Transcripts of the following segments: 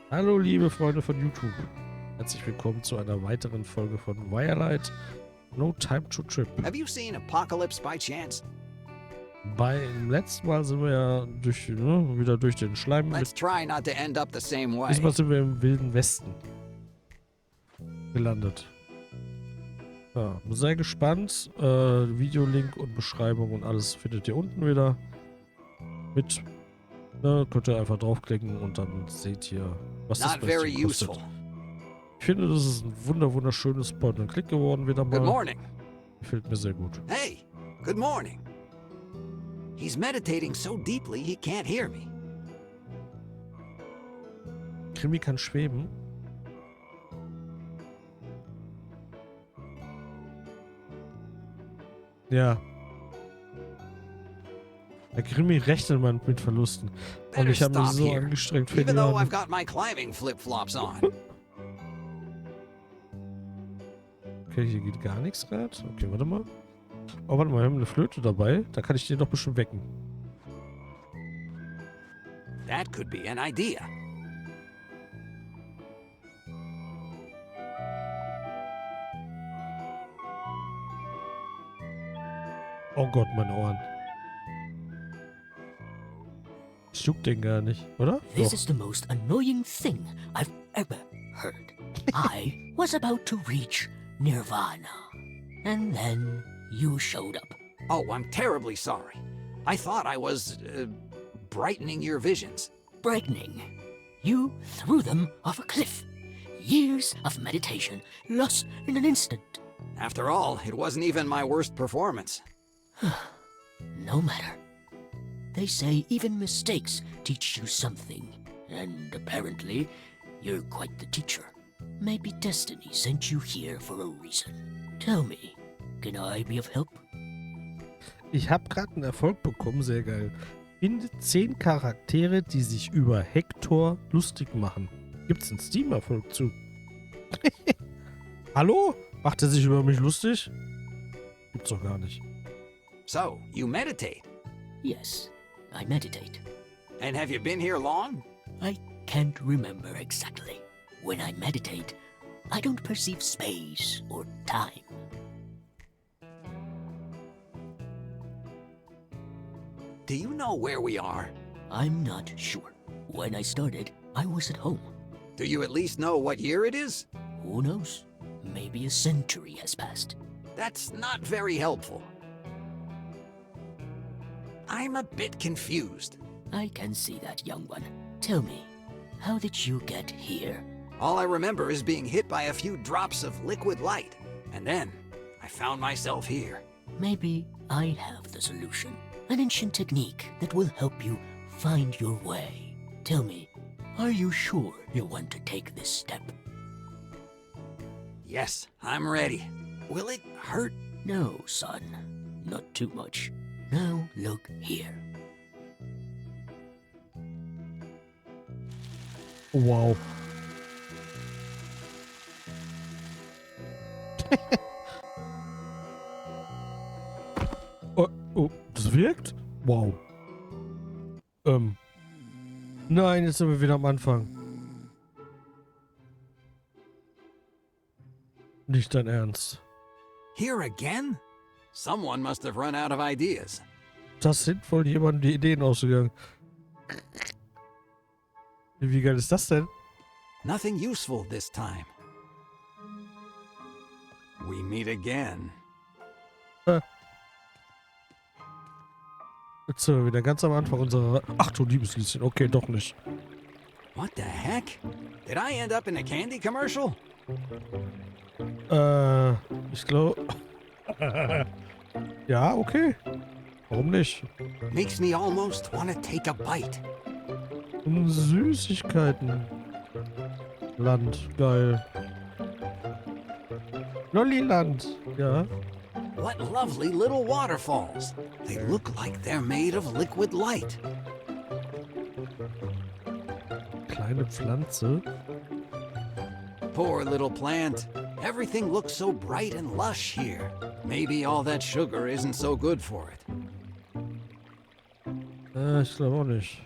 Hallo liebe Freunde von YouTube. Herzlich willkommen zu einer weiteren Folge von Whirlight. No Time to Trip. Have you seen Apocalypse by chance? Beim letzten Mal sind wir ja wieder durch den Schleim. Let's try not to end up the same way. Diesmal sind wir im Wilden Westen gelandet. Ja, sei gespannt. Videolink und Beschreibung und alles findet ihr unten wieder. Mit könnt ihr einfach draufklicken und dann seht ihr, was das Beste kostet. Ich finde, das ist ein wunderschönes Point-and-Click geworden wieder mal. Good morning. Gefällt mir sehr gut. Hey, good morning. He's meditating so deeply he can't hear me. Krimi kann schweben. Ja. Der Krimi rechnet man mit Verlusten. Und ich habe mich so angestrengt für Even die though I've got my climbing flip-flops on. Okay, hier geht gar nichts gerade. Okay, warte mal. Oh, warte mal, wir haben eine Flöte dabei. Da kann ich den doch bestimmt wecken. That could be an idea. Oh Gott, meine Ohren. Ich juck den gar nicht, oder? This is the most annoying thing I've ever heard. I was about to reach Nirvana, and then you showed up. Oh, I'm terribly sorry. I thought I was, brightening your visions. Brightening. You threw them off a cliff. Years of meditation lost in an instant. After all, it wasn't even my worst performance. No matter. They say even mistakes teach you something, and apparently, you're quite the teacher. Maybe destiny sent you here for a reason. Tell me, can I be of help? Ich habe gerade einen Erfolg bekommen, sehr geil. Finde 10 Charaktere, die sich über Hector lustig machen. Gibt's einen Steam-Erfolg zu? Hallo? Macht er sich über mich lustig? Gibt's doch gar nicht. So, you meditate. Yes, I meditate. And have you been here long? I can't remember exactly. When I meditate, I don't perceive space or time. Do you know where we are? I'm not sure. When I started, I was at home. Do you at least know what year it is? Who knows? Maybe a century has passed. That's not very helpful. I'm a bit confused. I can see that, young one. Tell me, how did you get here? All I remember is being hit by a few drops of liquid light. And then, I found myself here. Maybe I have the solution. An ancient technique that will help you find your way. Tell me, are you sure you want to take this step? Yes, I'm ready. Will it hurt? No, son. Not too much. Now look here. Wow. oh, das wirkt? Wow. Nein, jetzt sind wir wieder am Anfang. Nicht dein Ernst. Here again? Someone must have run out of ideas. Das sind wohl jemandem die Ideen ausgegangen. Wie geil ist das denn? Nothing useful this time. We meet again. Jetzt sind wir wieder ganz am Anfang unserer... Ach du liebes Lieschen, okay, doch nicht. What the heck? Did I end up in a candy commercial? Ich glaube... Ja, okay. Warum nicht? Makes me almost want to take a bite. Süßigkeiten. Land, geil. Lolliland, ja. What lovely little waterfalls. They look like they're made of liquid light. Kleine Pflanze. Poor little plant. Everything looks so bright and lush here. Maybe all that sugar isn't so good for it. Ich glaube auch nicht.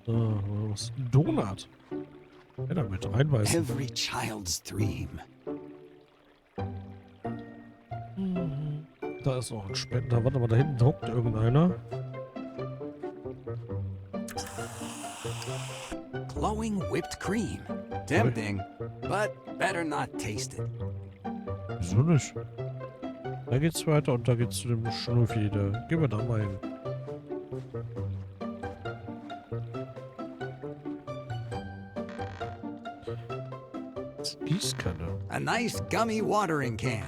So, was? Donut. Ja, damit reinbeißen. Every child's dream. Da ist noch ein Spender. Warte mal, da hinten hockt irgendeiner. Glowing whipped cream. Tempting, but better not taste it. Wieso nicht? Da geht's weiter und da geht's zu dem Schnuffi. Da gehen wir da mal hin. Das ist Gießkanne. A nice gummy watering can.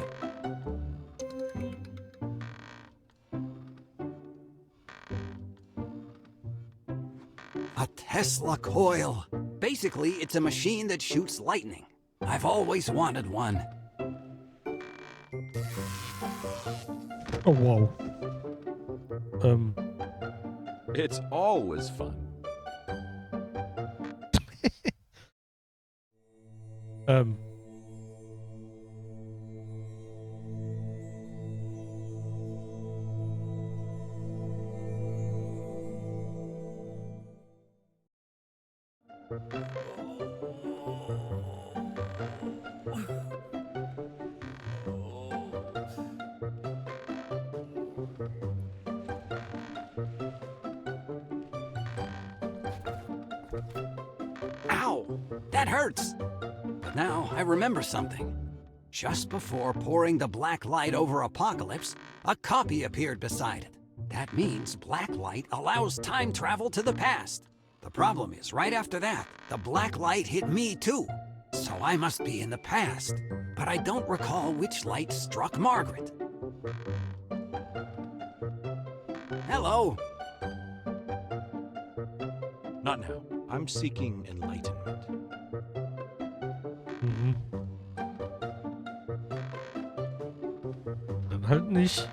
A Tesla coil. Basically, it's a machine that shoots lightning. I've always wanted one. Oh, wow. It's always fun. Ow! That hurts! But now I remember something. Just before pouring the black light over Apocalypse, a copy appeared beside it. That means black light allows time travel to the past. The problem is, right after that, the black light hit me too. So I must be in the past. But I don't recall which light struck Margaret. Hello. Not now. I'm seeking enlightenment. Mhm. Dann halt nicht.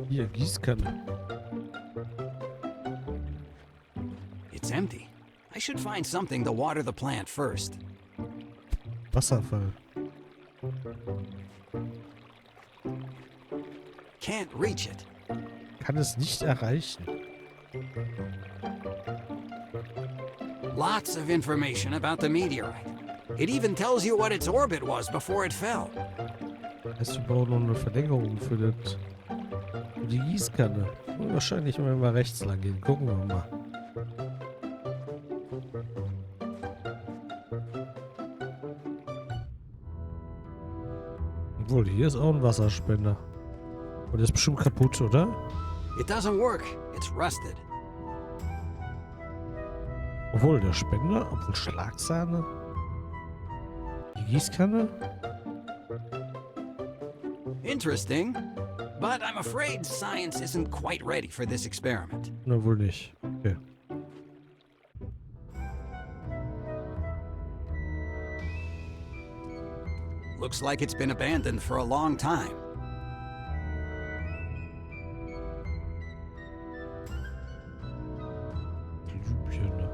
Hier, Gießkanne. It's empty. I should find something to water the plant first. Wasserfall. Can't reach it. Kann es nicht erreichen. Lots of information about the meteorite. It even tells you what its orbit was before it fell. Heißt, wir brauchen noch eine Verlängerung für die Gießkanne. Wahrscheinlich, wenn wir mal rechts lang gehen. Gucken wir mal. Obwohl, hier ist auch ein Wasserspender. Und der ist bestimmt kaputt, oder? It doesn't work. It's rusted. Obwohl, der Spender, obwohl Schlagsahne. Die Gießkanne? Interesting. But I'm afraid science isn't quite ready for this experiment. Na, wohl nicht. Okay. Looks like it's been abandoned for a long time. Glühbirne.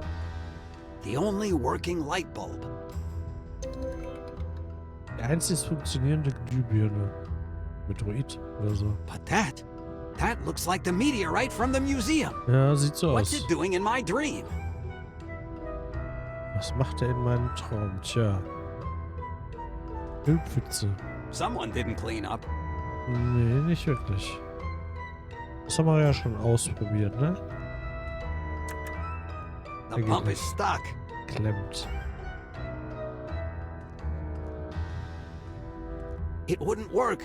The only working light bulb. Die einzig funktionierende Glühbirne. Meteorit oder so. But that looks like the meteorite from the museum. Ja, sieht so What's aus. it doing in my dream? Was macht er in meinem Traum? Tja. Müllpfütze. Someone didn't clean up. Nee, nicht wirklich. Das haben wir ja schon ausprobiert, ne? The pump is stuck. Klemmt. It wouldn't work.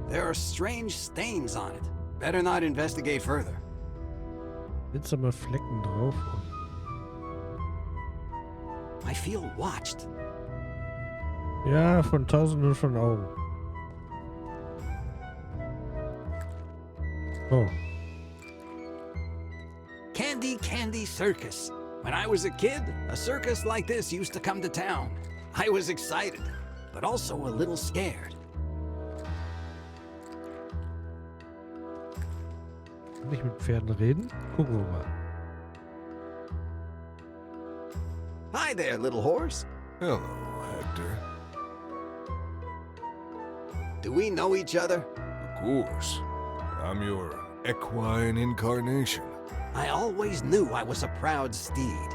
There are strange stains on it. Better not investigate further. Jetzt haben wir Flecken drauf. I feel watched. Ja, von Tausenden von Augen. Oh. Candy Circus. When I was a kid, a circus like this used to come to town. I was excited, but also a little scared. Kann ich mit Pferden reden? Gucken wir mal. Hi there, little horse. Hello, Hector. Do we know each other? Of course. I'm your equine incarnation. I always knew I was a proud steed.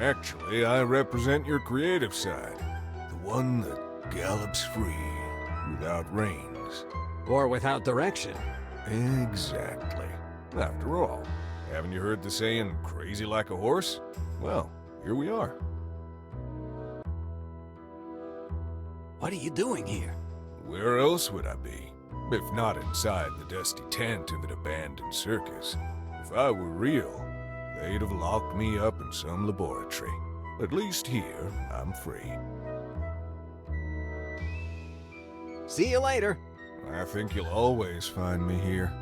Actually, I represent your creative side. The one that gallops free, without reins. Or without direction. Exactly. After all, haven't you heard the saying, crazy like a horse? Well, here we are. What are you doing here? Where else would I be? If not inside the dusty tent of an abandoned circus. If I were real, they'd have locked me up in some laboratory. At least here, I'm free. See you later. I think you'll always find me here.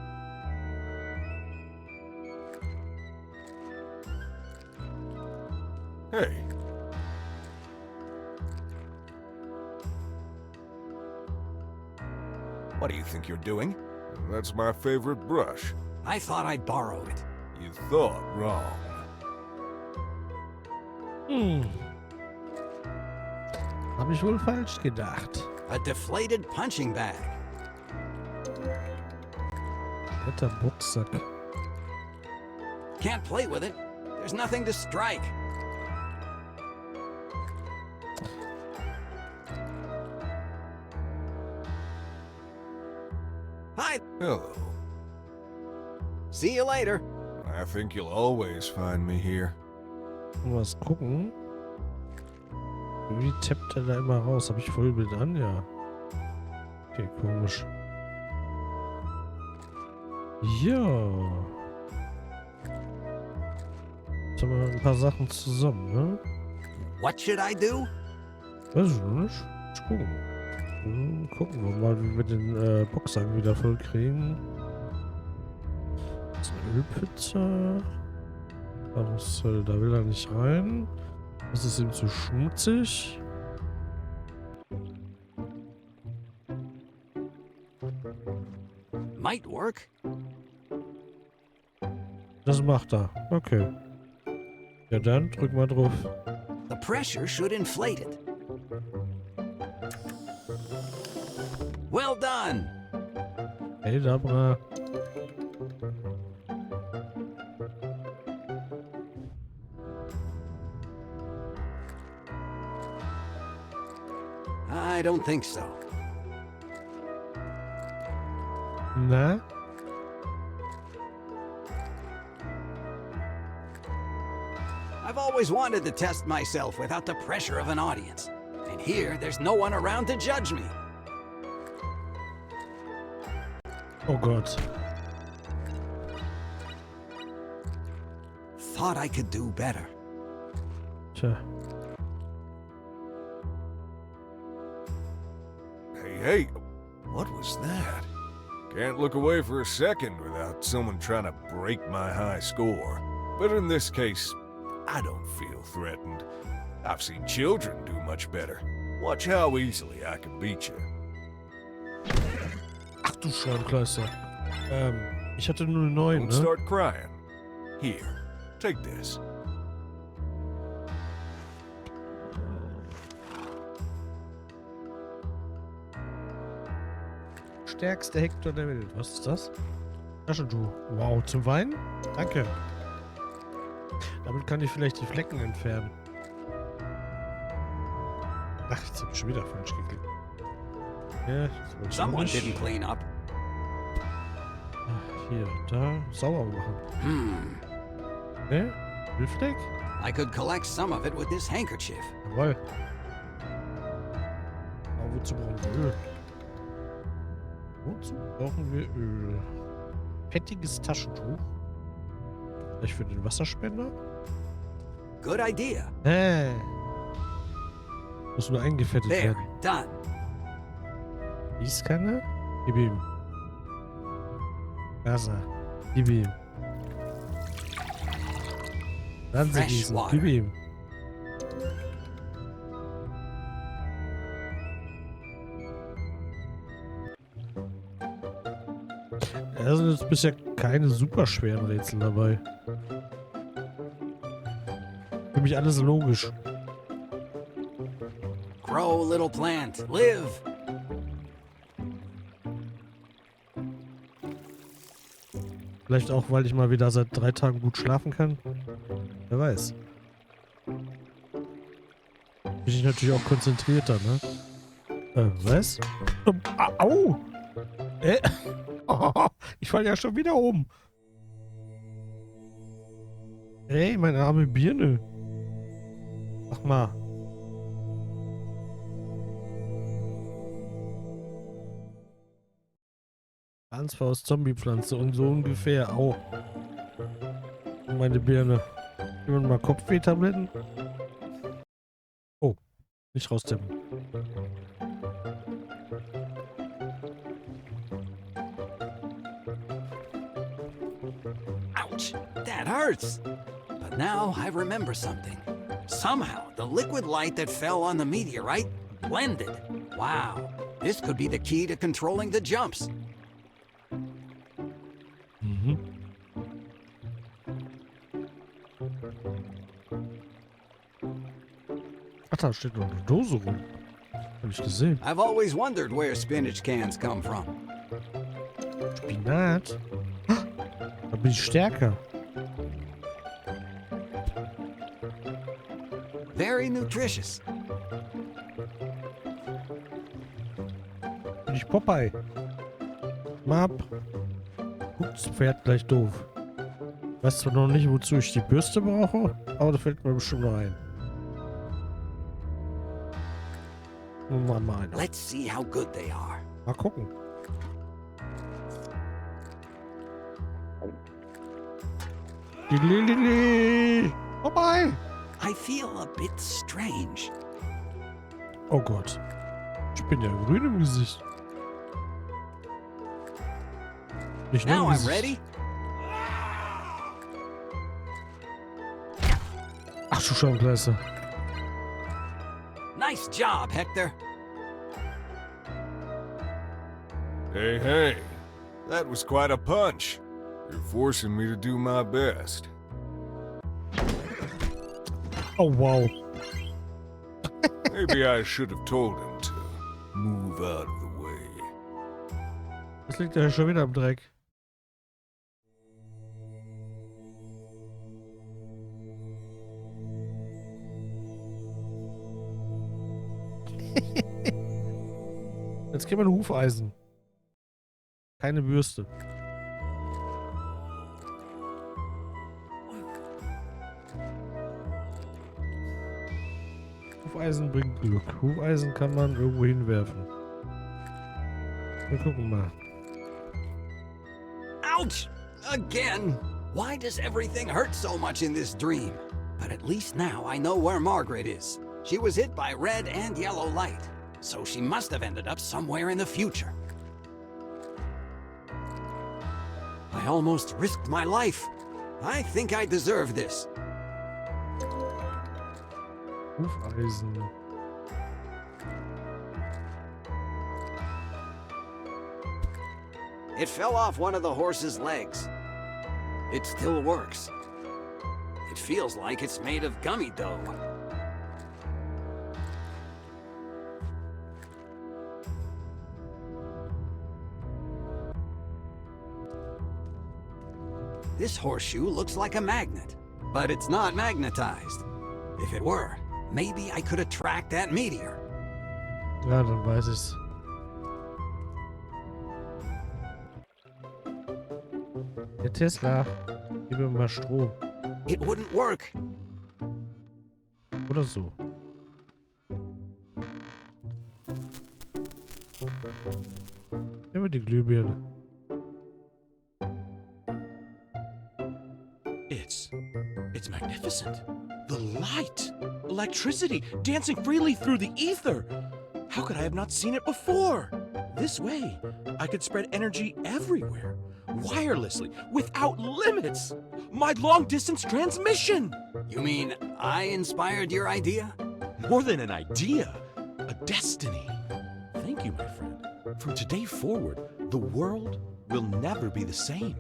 Hey. What do you think you're doing? That's my favorite brush. I thought I'd borrow it. You thought wrong. Habe ich wohl falsch gedacht. A deflated punching bag. Alter Boxsack. Can't play with it. There's nothing to strike. Hi. Hello. See you later. I think you'll always find me here. Mal was gucken. Wie tappt er da immer raus? Habe ich Vollbild an? Ja. Okay, komisch. Ja. Jetzt haben wir ein paar Sachen zusammen, ne? What should I do? Weiß ich noch nicht. Mal gucken. Gucken wir mal, wie wir den Boxsack wieder voll kriegen. Das ist eine Ölpizza. Da will er nicht rein. Das ist ihm zu schmutzig. Might work. Das macht er. Okay. Ja dann, drück mal drauf. The pressure should inflate it. Well done. Hey, Dabra. I don't think so. Na? I've always wanted to test myself without the pressure of an audience. And here, there's no one around to judge me. Oh Gott. Thought I could do better. Tja. Hey, what was that? Can't look away for a second without someone trying to break my high score. But in this case, I don't feel threatened. I've seen children do much better. Watch how easily I can beat you. Ach du Scheibenkleister. Ich hatte 09, Don't ne? start crying. Here, take this. Stärkster Hector der Welt. Was ist das? Taschentuch. Wow, zum Weinen? Danke. Damit kann ich vielleicht die Flecken entfernen. Ach, jetzt habe ich schon wieder falsch geklickt. Ja, das wollte ich Someone nicht. didn't clean up. Hier, da. Sauber machen. Ne? Ölfleck? I could collect some of it with this handkerchief. Jawohl. Aber wozu brauchen wir Öl? Wozu brauchen wir Öl? Fettiges Taschentuch. Vielleicht für den Wasserspender? Good idea. Muss nur eingefettet There, werden. done. Gießkanne? Gib ihm. Wasser. Gib ihm. Dann sie Fresh gießen. water. Gib ihm. Da sind jetzt bisher keine super schweren Rätsel dabei. Für mich alles logisch. Grow, little plant. Live. Vielleicht auch, weil ich mal wieder seit 3 Tagen gut schlafen kann. Wer weiß. Bin ich natürlich auch konzentrierter, ne? Was? Au! Oh, ich falle ja schon wieder um. Ey, meine arme Birne. Mach mal. Hansfaust Zombiepflanze und so ungefähr. Au. Meine Birne. Nehmen wir mal Kopfwehtabletten. Oh. Nicht raustippen. Ouch! That hurts! But now I remember something. Somehow, the liquid light that fell on the meteorite blended. Wow. This could be the key to controlling the jumps. Mhm. Ach, da steht noch eine Dose rum. Hab ich gesehen. I've always wondered where spinach cans come from. Spinat. Da bin ich stärker. Very nutritious. Bin ich Popeye. Map. Ups, Pferd gleich doof. Weißt zwar noch nicht, wozu ich die Bürste brauche, aber da fällt mir bestimmt noch ein. Mal eine. Let's see how good they are. Mal gucken. Vorbei! I feel a bit strange. Oh Gott. Ich bin ja grün im Gesicht. Nicht nur im Now I'm Gesicht. ready. Ach du Scheibenkleister. Nice job, Hector. Hey, that was quite a punch. You're forcing me to do my best. Oh wow. Maybe I should have told him to move out of the way. Das liegt ja schon wieder am Dreck. Jetzt gehen wir ein Hufeisen. Keine Bürste. Hufeisen bringt Glück. Hufeisen kann man irgendwo hinwerfen. Wir gucken mal. Ouch! Again! Why does everything hurt so much in this dream? But at least now I know where Margaret is. She was hit by red and yellow light, so she must have ended up somewhere in the future. I almost risked my life. I think I deserve this. Hufeisen. It fell off one of the horse's legs. It still works. It feels like it's made of gummy dough. This horseshoe looks like a magnet, but it's not magnetized. If it were, maybe I could attract that meteor. Ja, dann weiß ich's. Der Tesla. Gib mir mal Strom. It wouldn't work. Oder so. Nehmen wir die Glühbirne. It's magnificent. The light, electricity, dancing freely through the ether. How could I have not seen it before? This way, I could spread energy everywhere, wirelessly, without limits. My long-distance transmission. You mean I inspired your idea? More than an idea, a destiny. Thank you, my friend. From today forward, the world will never be the same.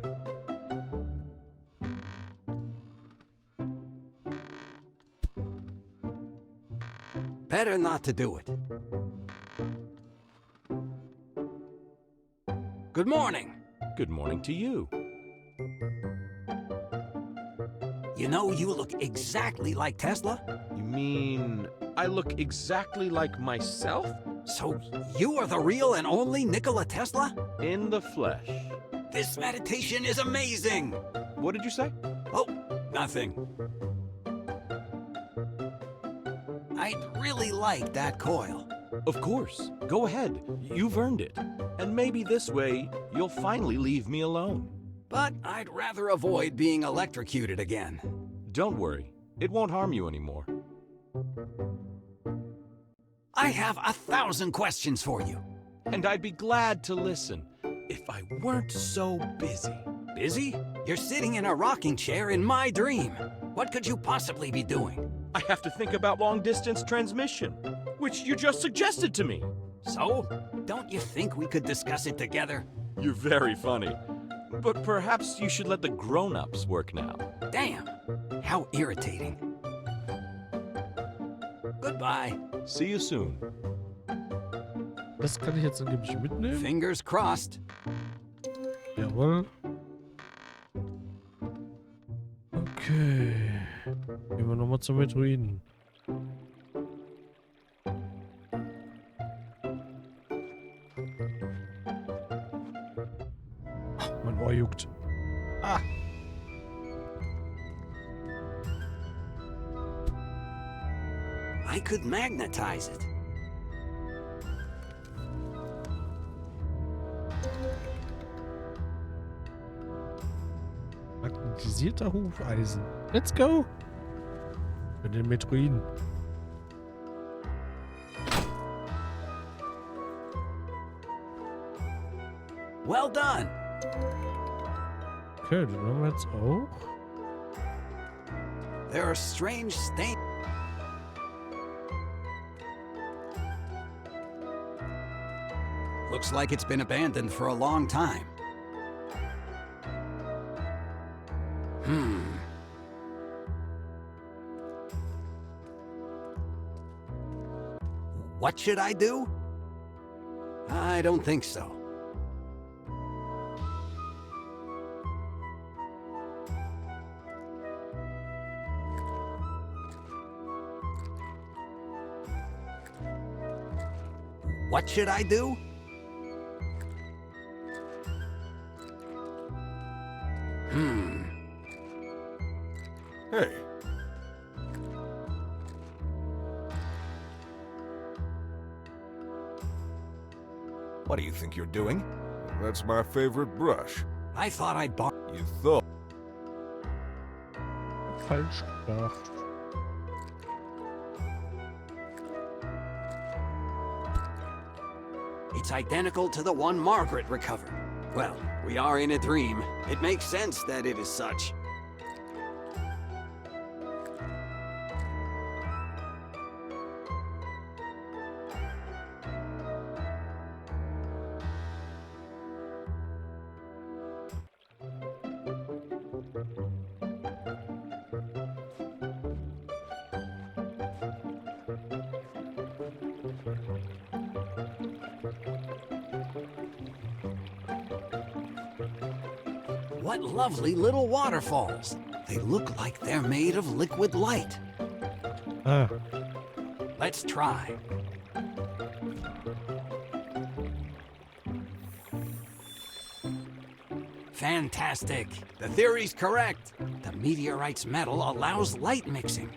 Better not to do it. Good morning. Good morning to you. You know, you look exactly like Tesla. You mean I look exactly like myself? So you are the real and only Nikola Tesla? In the flesh. This meditation is amazing. What did you say? Oh, nothing. I'd really like that coil. Of course. Go ahead. You've earned it. And maybe this way, you'll finally leave me alone. But I'd rather avoid being electrocuted again. Don't worry. It won't harm you anymore. I have 1,000 questions for you. And I'd be glad to listen if I weren't so busy. Busy? You're sitting in a rocking chair in my dream. What could you possibly be doing? I have to think about long-distance transmission, which you just suggested to me. So, don't you think we could discuss it together? You're very funny. But perhaps you should let the grown-ups work now. Damn, how irritating. Goodbye. See you soon. Das kann ich jetzt angeblich mitnehmen. Fingers crossed. Jawohl. Okay. Gehen wir nochmal zum Metroiden. Mein Ohr juckt. Ah! I could magnetize it. Magnetisierter Hufeisen. Let's go! Mit den Metroiden. Well done. Okay, den haben wir jetzt auch. There are strange stains. Looks like it's been abandoned for a long time. What should I do? I don't think so. What should I do? Hey, what do you think you're doing? That's my favorite brush. I thought I'd borrow. You thought. Falsch gedacht. It's identical to the one Margaret recovered. Well, we are in a dream. It makes sense that it is such. What lovely little waterfalls. They look like they're made of liquid light. Ah, Let's try. Fantastic. The theory's correct. The meteorite's metal allows light mixing.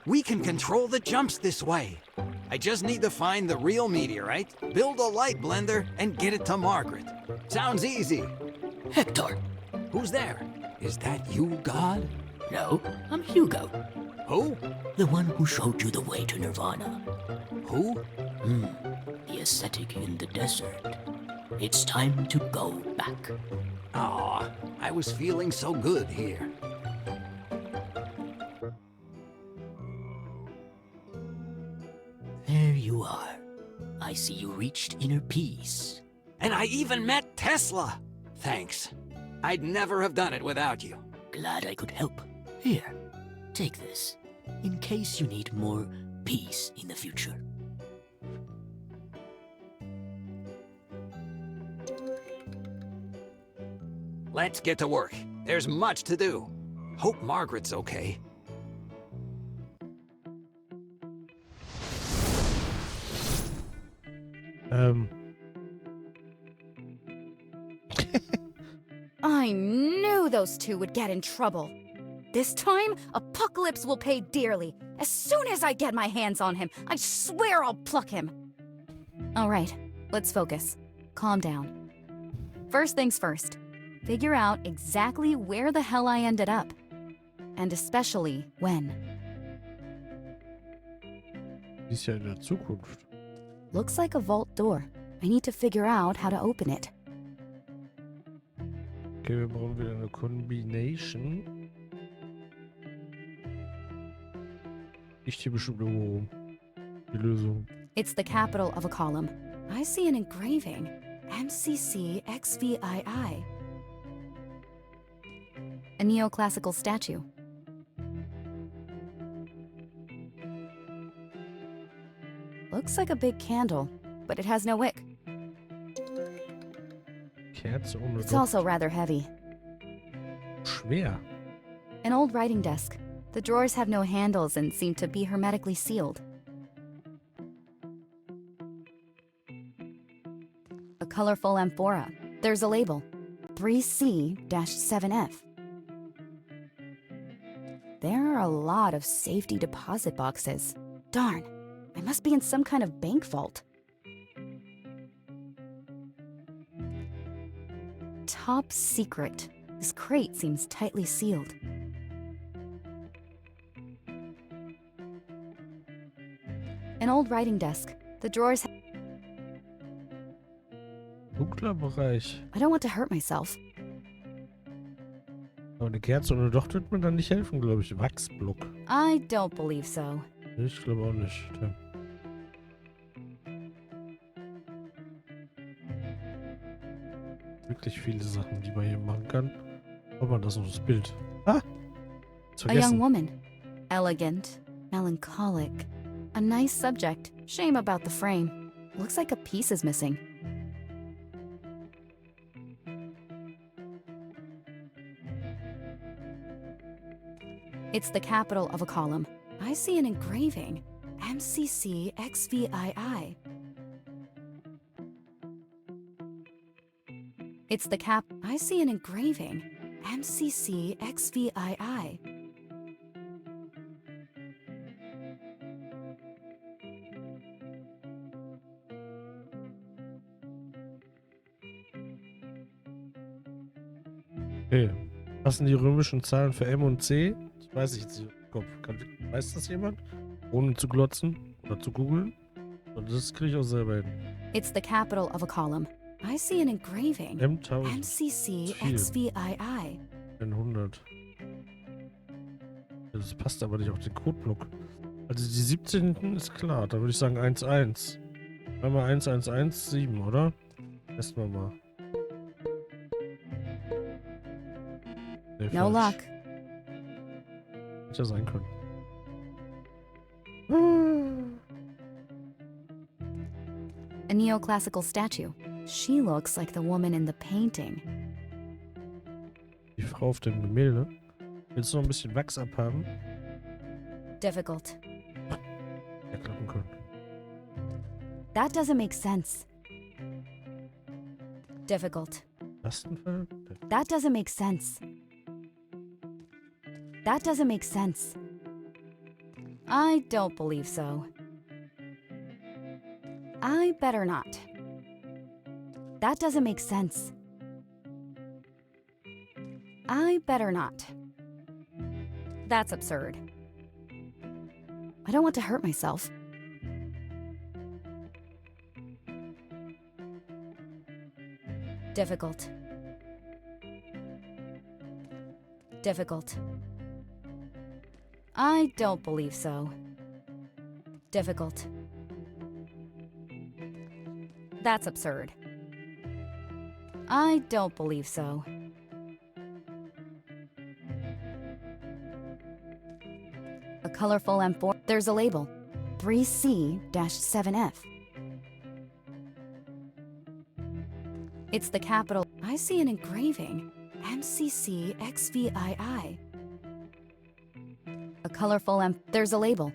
We can control the jumps this way. I just need to find the real meteorite, build a light blender, and get it to Margaret. Sounds easy. Hector! Who's there? Is that you, God? No, I'm Hugo, Who? the one who showed you the way to Nirvana. Who? The ascetic in the desert. It's time to go back. Aw, I was feeling so good here. There you are. I see you reached inner peace. And I even met Tesla. Thanks. I'd never have done it without you. Glad I could help. Here, take this, in case you need more peace in the future. Let's get to work. There's much to do. Hope Margaret's okay. I knew those two would get in trouble. This time, Apocalypse will pay dearly. As soon as I get my hands on him, I swear I'll pluck him. All right, let's focus. Calm down. First things first. Figure out exactly where the hell I ended up. And especially when. Die ist ja in der Zukunft. Looks like a vault door. I need to figure out how to open it. Okay, wir brauchen wieder eine Combination. Liegt hier bestimmt irgendwo rum. Die Lösung. It's the capital of a column. I see an engraving. MCCXVII. A neoclassical statue. Looks like a big candle, but it has no wick. Kerze ohne It's Docht. also rather heavy. Schwer. An old writing desk. The drawers have no handles and seem to be hermetically sealed. A colorful amphora. There's a label. 3C-7F. There are a lot of safety deposit boxes. Darn, I must be in some kind of bank vault. Top secret. This crate seems tightly sealed. An old writing desk. The drawers. Dunkler Bereich. I don't want to hurt myself. Aber eine Kerze ohne Docht wird mir dann nicht helfen, glaube ich. Wachsblock. I don't believe so. Ich glaube auch nicht. Ja. Wirklich viele Sachen, die man hier machen kann. Guck mal, das ist noch das Bild. Ah! Ist A young vergessen. woman. Elegant, melancholic. A nice subject. Shame about the frame. Looks like a piece is missing. It's the capital of a column. I see an engraving. MCCXVII. It's the cap. I see an engraving. MCCXVII. Okay. Passen die römischen Zahlen für M und C? Ich weiß nicht jetzt nicht im Kopf. Weiß das jemand? Ohne zu glotzen oder zu googeln? Und das kriege ich auch selber hin. It's the capital of a column. I see an engraving. M1000. MCCXVII. 100. Das passt aber nicht auf den Codeblock. Also die 17. ist klar. Da würde ich sagen 11. Einmal 1117, oder? Testen wir mal. Nee, No falsch. luck. Hätte ja sein können. A neoclassical statue. She looks like the woman in the painting. Die Frau auf dem Gemälde. Willst du noch ein bisschen Wachs abhaben? Difficult. Ja, klappen können. That doesn't make sense. Difficult. Lastenfall? That doesn't make sense. That doesn't make sense. I don't believe so. I better not. That doesn't make sense. I better not. That's absurd. I don't want to hurt myself. Difficult. Difficult. I don't believe so. Difficult. That's absurd. I don't believe so. A colorful M4. There's a label. 3C-7F. It's the capital. I see an engraving. MCCXVII. colorful there's a label.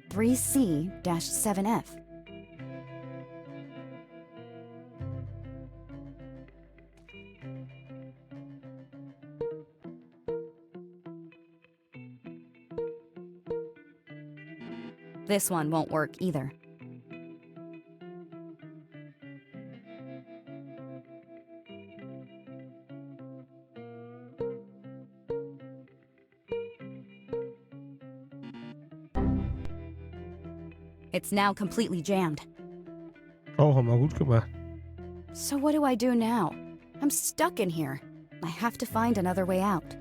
3C-7F. This one won't work either. It's now completely jammed. Oh, haben wir gut gemacht. So what do I do now? I'm stuck in here. I have to find another way out.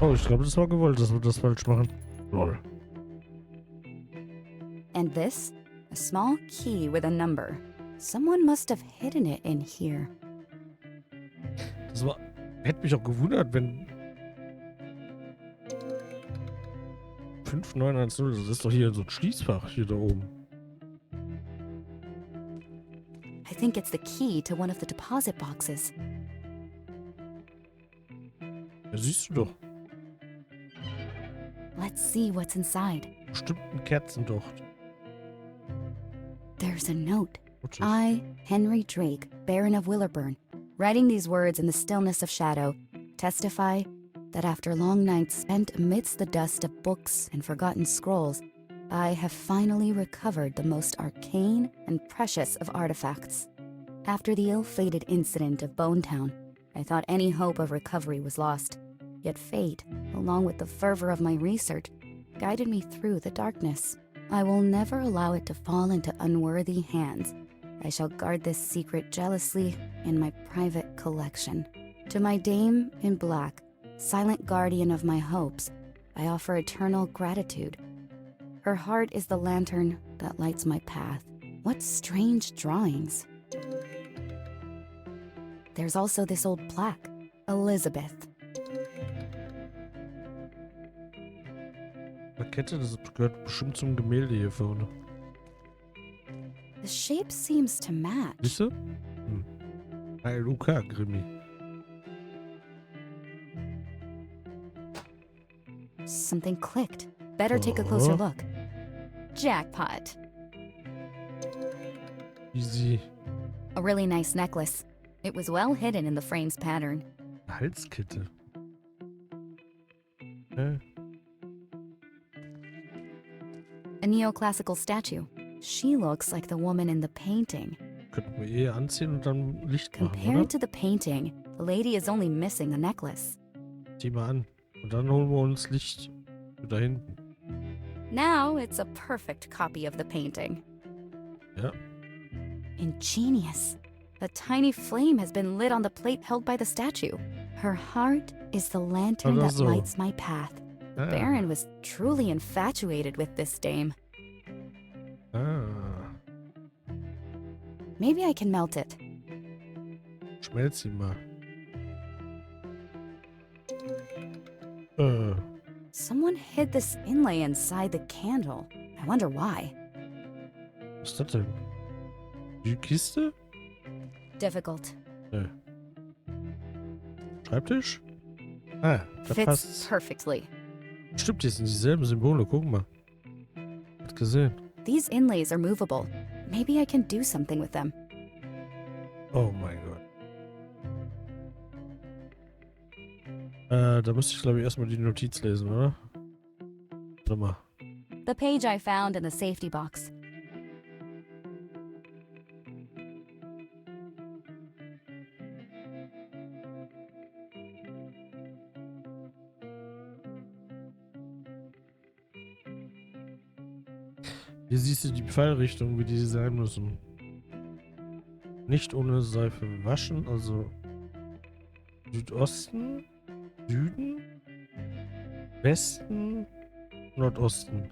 Oh, ich glaube, das war gewollt, dass wir das falsch machen. Lol. And this? A small key with a number. Someone must have hidden it in here. Das war... Hätte mich auch gewundert, wenn... 5910, das ist doch hier so ein Schließfach hier da oben. I think it's the key to one of the deposit boxes. Ja, siehst du doch. Let's see what's inside. Bestimmt ein Kerzendocht. There's a note. What is- I, Henry Drake, Baron of Willerburn, writing these words in the stillness of shadow, testify that after long nights spent amidst the dust of books and forgotten scrolls, I have finally recovered the most arcane and precious of artifacts. After the ill-fated incident of Bonetown, I thought any hope of recovery was lost. Yet fate, along with the fervor of my research, guided me through the darkness. I will never allow it to fall into unworthy hands. I shall guard this secret jealously in my private collection. To my dame in black, silent guardian of my hopes, I offer eternal gratitude. Her heart is the lantern that lights my path. What strange drawings. There's also this old plaque, Elizabeth. Eine Kette, das gehört bestimmt zum Gemälde hier vorne. The shape seems to match. Siehst du? Hey, Luca, Grimmi. Something clicked. Better take a closer look. Jackpot. Easy. A really nice necklace. It was well hidden in the frame's pattern. Halskette. A neoclassical statue. She looks like the woman in the painting. Könnten wir eher anziehen und dann Licht machen, Compared oder? to the painting, the lady is only missing the necklace. Zieh mal an. Und dann holen wir uns Licht da hinten. Now it's a perfect copy of the painting. Ja. Ingenious. A tiny flame has been lit on the plate held by the statue. Her heart is the lantern Oder that so. lights my path. Ah. Baron was truly infatuated with this dame. Ah. Maybe I can melt it. Schmelz sie mal. Someone hid this inlay inside the candle. I wonder why. Was ist das denn? Die Kiste? Difficult. Schreibtisch? Ah, da Fits passt's. perfectly. Stimmt, hier sind dieselben Symbole, guck mal. Hat gesehen. These inlays are movable. Maybe I can do something with them. Oh mein Gott. Da müsste ich glaube ich erstmal die Notiz lesen, oder? Warte mal. The page I found in the safety box. Hier siehst du die Pfeilrichtung, wie die sein müssen. Nicht ohne Seife waschen, also Südosten, Süden, Westen, Nordosten.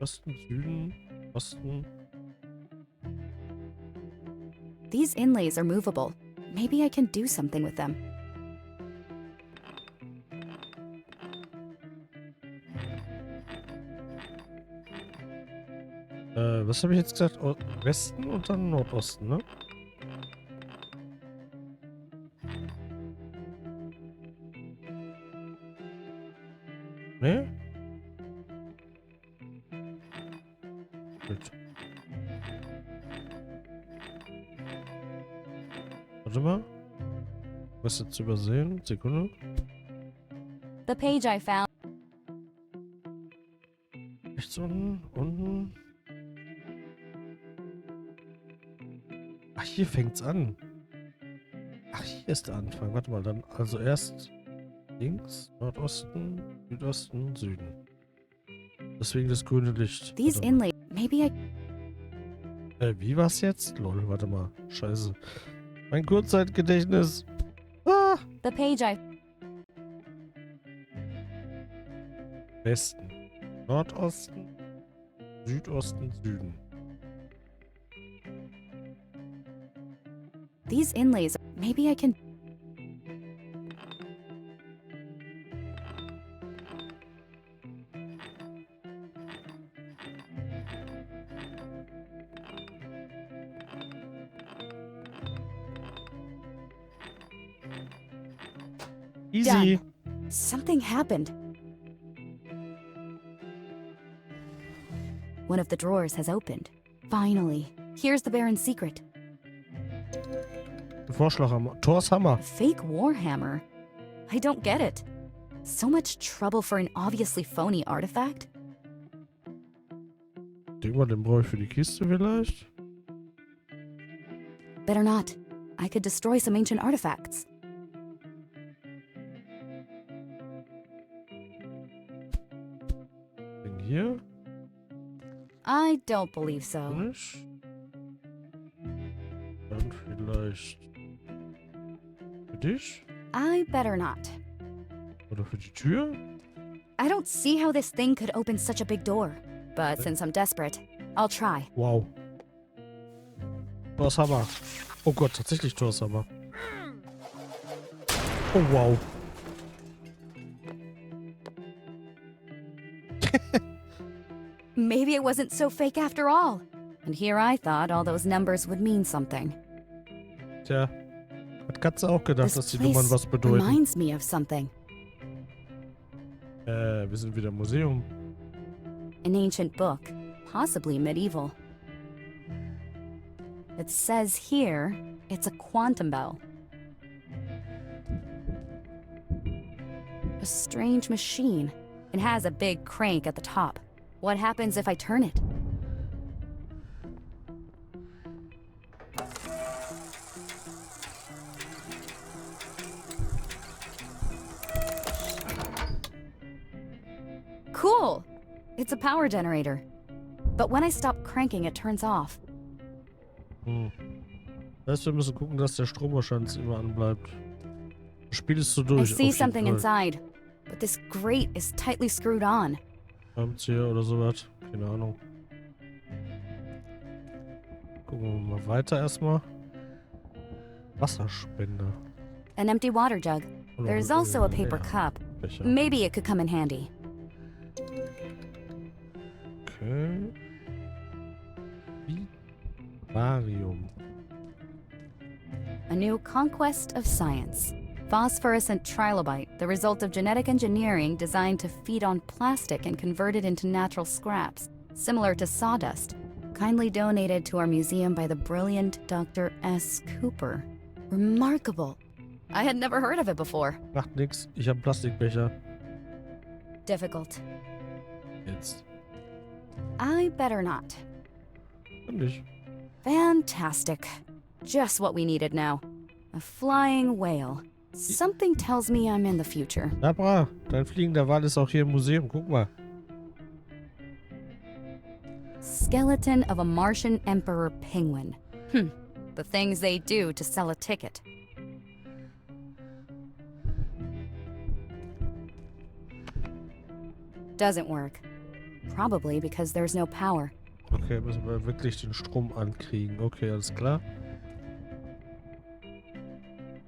Osten, Süden, Osten. These inlays are movable. Maybe I can do something with them. Was habe ich jetzt gesagt? Westen und dann Nordosten, ne? Gut. Warte mal. Was jetzt übersehen? Sekunde. The page I found. Rechts unten, unten. Ach, hier fängt's an. Ach, hier ist der Anfang. Warte mal, dann also erst links, Nordosten, Südosten, Süden. Deswegen das grüne Licht. These Warte mal. inlays. Maybe I. Wie war's jetzt? Lol, warte mal. Scheiße. Mein Kurzzeitgedächtnis. Ah! The page I. Westen, Nordosten, Südosten, Süden. These inlays. Maybe I can. Easy. Something happened. One of the drawers has opened. Finally. Here's the Baron's secret. Vorschlaghammer. Thors Hammer. A fake warhammer? I don't get it. So much trouble for an obviously phony artifact? Denk mal, den brauche ich für die Kiste vielleicht. Better not. I could destroy some ancient artifacts. Den hier. I don't believe so. Nicht. Dann vielleicht für dich. I better not. Oder für die Tür. I don't see how this thing could open such a big door. But since I'm desperate, I'll try. Wow. Thors Hammer. Oh Gott, tatsächlich Thors Hammer. Oh wow. Maybe it wasn't so fake after all. And here I thought all those numbers would mean something. Tja. Hat Katze auch gedacht, dass This die Nummern was place bedeuten. reminds me of something. Wir sind wieder im Museum. An ancient book, possibly medieval. It says here it's a quantum bell. A strange machine. It has a big crank at the top. What happens if I turn it? Cool! It's a power generator. But when I stop cranking, it turns off. Hm. Das heißt, wir müssen gucken, dass der Strom wahrscheinlich immer anbleibt. Das Spiel ist so I durch. see auf something jeden Fall. inside, but this grate is tightly screwed on. Hier oder sowas. Keine Ahnung. Gucken wir mal weiter erstmal. Wasserspender. An empty water jug. Oder There's also a paper leer. cup. Becher. Maybe it could come in handy. Okay. Vivarium. A new conquest of science. Phosphorescent trilobite, the result of genetic engineering designed to feed on plastic and convert it into natural scraps, similar to sawdust. Kindly donated to our museum by the brilliant Dr. S. Cooper. Remarkable. I had never heard of it before. Macht nix. Ich habe Plastikbecher. Difficult. Jetzt. I better not. Nicht. Fantastic. Just what we needed now. A flying whale. Something tells me I'm in the future. Labra, dein fliegender Wal ist auch hier im Museum. Guck mal. Skeleton of a Martian emperor penguin. The things they do to sell a ticket. Doesn't work. Probably because there's no power. Okay, müssen wir wirklich den Strom ankriegen. Okay, alles klar.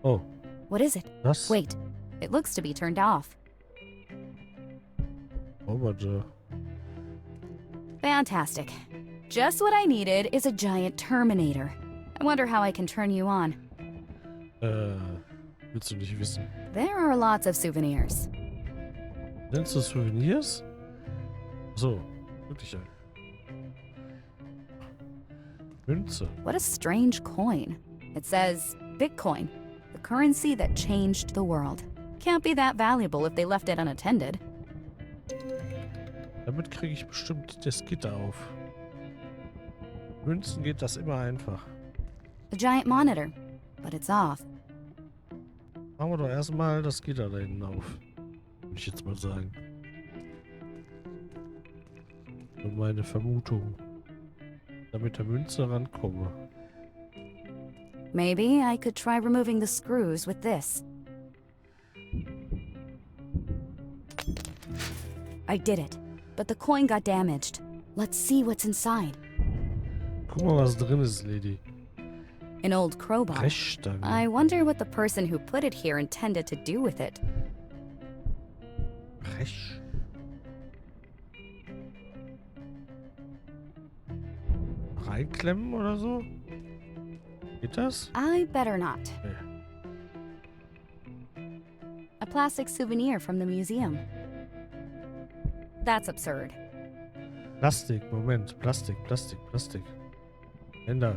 Oh, What is it? das? Wait, it looks to be turned off. Oh, warte. Fantastic. Just what I needed is a giant Terminator. I wonder how I can turn you on. Willst du nicht wissen. There are lots of souvenirs. Nennst du Souvenirs? So, wirklich. Münze. What a strange coin. It says Bitcoin, the currency that changed the world. Can't be that valuable if they left it unattended. Damit kriege ich bestimmt das Gitter auf. Münzen geht das immer einfach. A giant monitor, but it's off. Machen wir doch erstmal das Gitter da hinten auf. Würde ich jetzt mal sagen. So meine Vermutung. Damit der Münze rankomme. Maybe I could try removing the screws with this. I did it, but the coin got damaged. Let's see what's inside. Guck mal, was drin ist, Lady. An old crowbar. Brechstange. I wonder what the person who put it here intended to do with it. Brech. Reinklemmen oder so? Geht das? I better not. Nee. A plastic souvenir from the museum. That's absurd. Plastik, Moment. Plastik. Händer.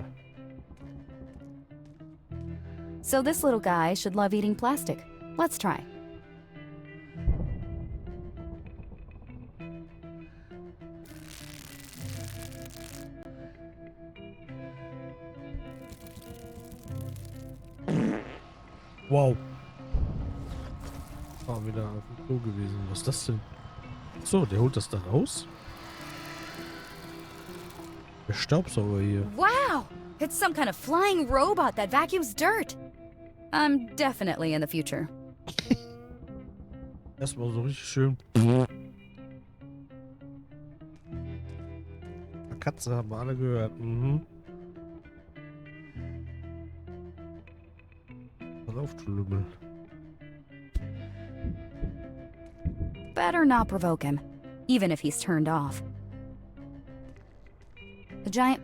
So this little guy should love eating plastic. Let's try. Wow. Oh, wieder auf dem Klo gewesen. Was ist das denn? So, der holt das da raus? Der Staubsauger hier. Wow! It's some kind of flying robot that vacuums dirt. I'm definitely in the future. Erstmal so richtig schön. Katze haben wir alle gehört. Mhm. Pass auf, du Lümmel. Better not provoke him, even if he's turned off. A giant...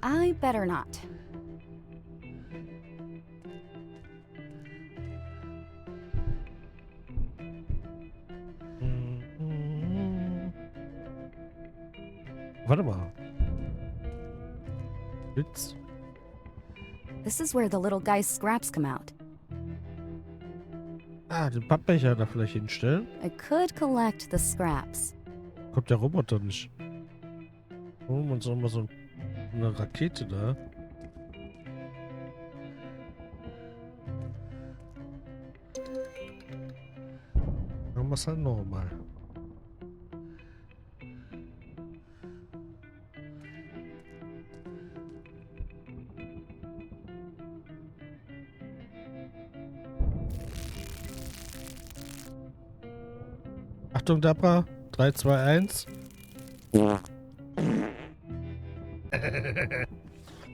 I better not. Warte mal. Blitz. This is where the little guy's scraps come out. Ah, den Pappbecher da vielleicht hinstellen. I could collect the scraps. Kommt der Roboter nicht. Holen wir uns nochmal so eine Rakete da. Machen wir es halt nochmal. Achtung, Dabra. 3, 2, 1.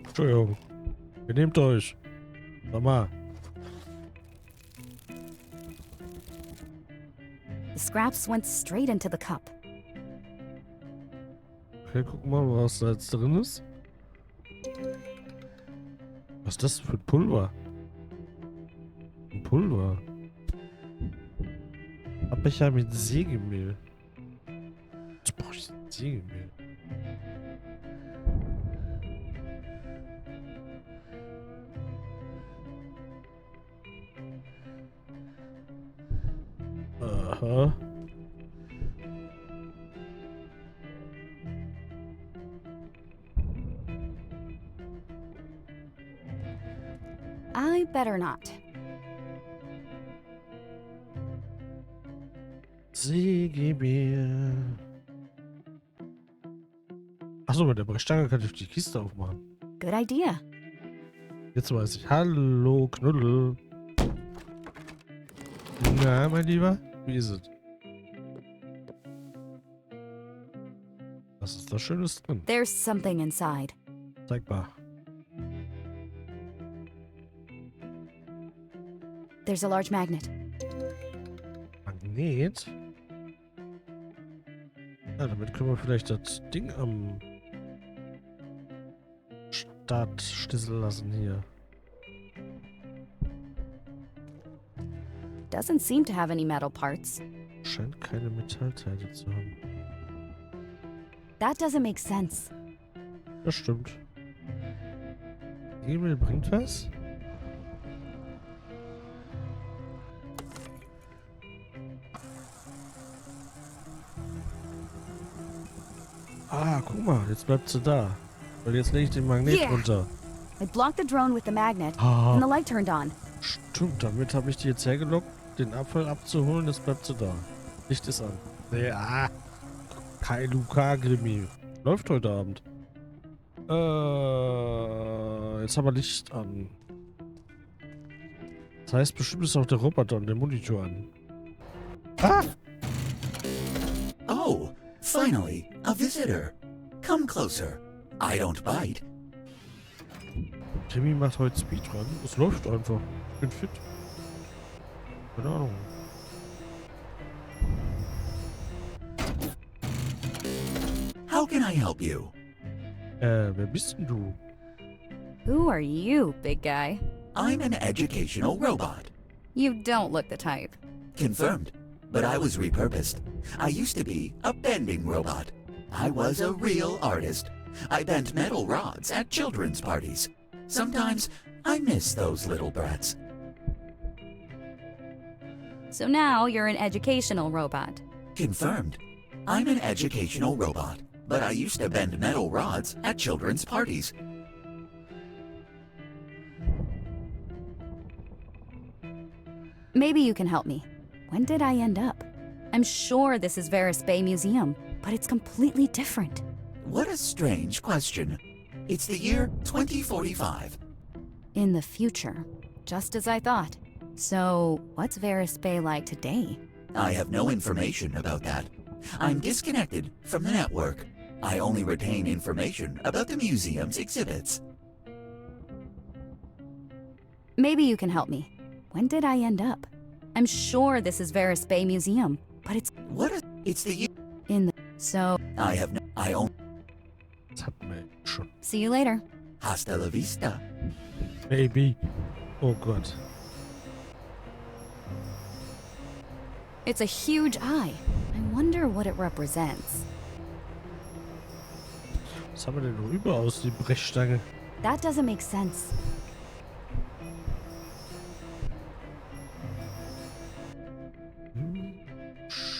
Entschuldigung. Benehmt euch. Mama. The scraps went straight into the cup. Okay, guck mal, was da jetzt drin ist. Was ist das für ein Pulver? Ein Pulver. Abbecher mit Sägemehl. Jetzt brauche ich Sägemehl. Aha. I better not. Sägemehl. Achso, mit der Brechstange kann ich die Kiste aufmachen. Good idea. Jetzt weiß ich. Hallo, Knuddel. Na, mein Lieber, wie ist es? Was ist da Schönes drin? There's something inside. Zeig mal. There's a large magnet. Magnet? Ja, damit können wir vielleicht das Ding am Start stisseln lassen hier. Doesn't seem to have any metal parts. Scheint keine Metallteile zu haben. That doesn't make sense. Das stimmt. Hebel bringt was? Ah, guck mal, jetzt bleibt sie da. Weil jetzt lege ich den Magnet Yeah. runter. I blocked the drone with the magnet, Ah, and the light turned on. stimmt, damit habe ich die jetzt hergelockt, den Apfel abzuholen, jetzt bleibt sie da. Licht ist an. Ja, kein Luca-Grimi. Läuft heute Abend. Jetzt haben wir Licht an. Das heißt, bestimmt ist auch der Roboter und der Monitor an. Ah! Oh, finally, a visitor. Come closer. I don't bite. Timmy macht heute Speedrun. Es läuft einfach. Ich bin fit. Keine Ahnung. How can I help you? Wer bist denn du? Who are you, big guy? I'm an educational robot. You don't look the type. Confirmed. But I was repurposed. I used to be a bending robot. I was a real artist. I bent metal rods at children's parties. Sometimes I miss those little brats. So now you're an educational robot. Confirmed. I'm an educational robot, but I used to bend metal rods at children's parties. Maybe you can help me. When did I end up? I'm sure this is Verice Bay Museum, but it's completely different. What a strange question. It's the year 2045. In the future, just as I thought. So, what's Verice Bay like today? I have no information about that. I'm disconnected from the network. I only retain information about the museum's exhibits. Maybe you can help me. When did I end up? I'm sure this is Verice Bay Museum, but It's the year. in the... So, I own. Das hatten wir schon. see you later. Hasta la vista. Baby. Oh Gott. It's a huge eye. I wonder what it represents. Was haben wir denn noch über aus, die Brechstange? That doesn't make sense.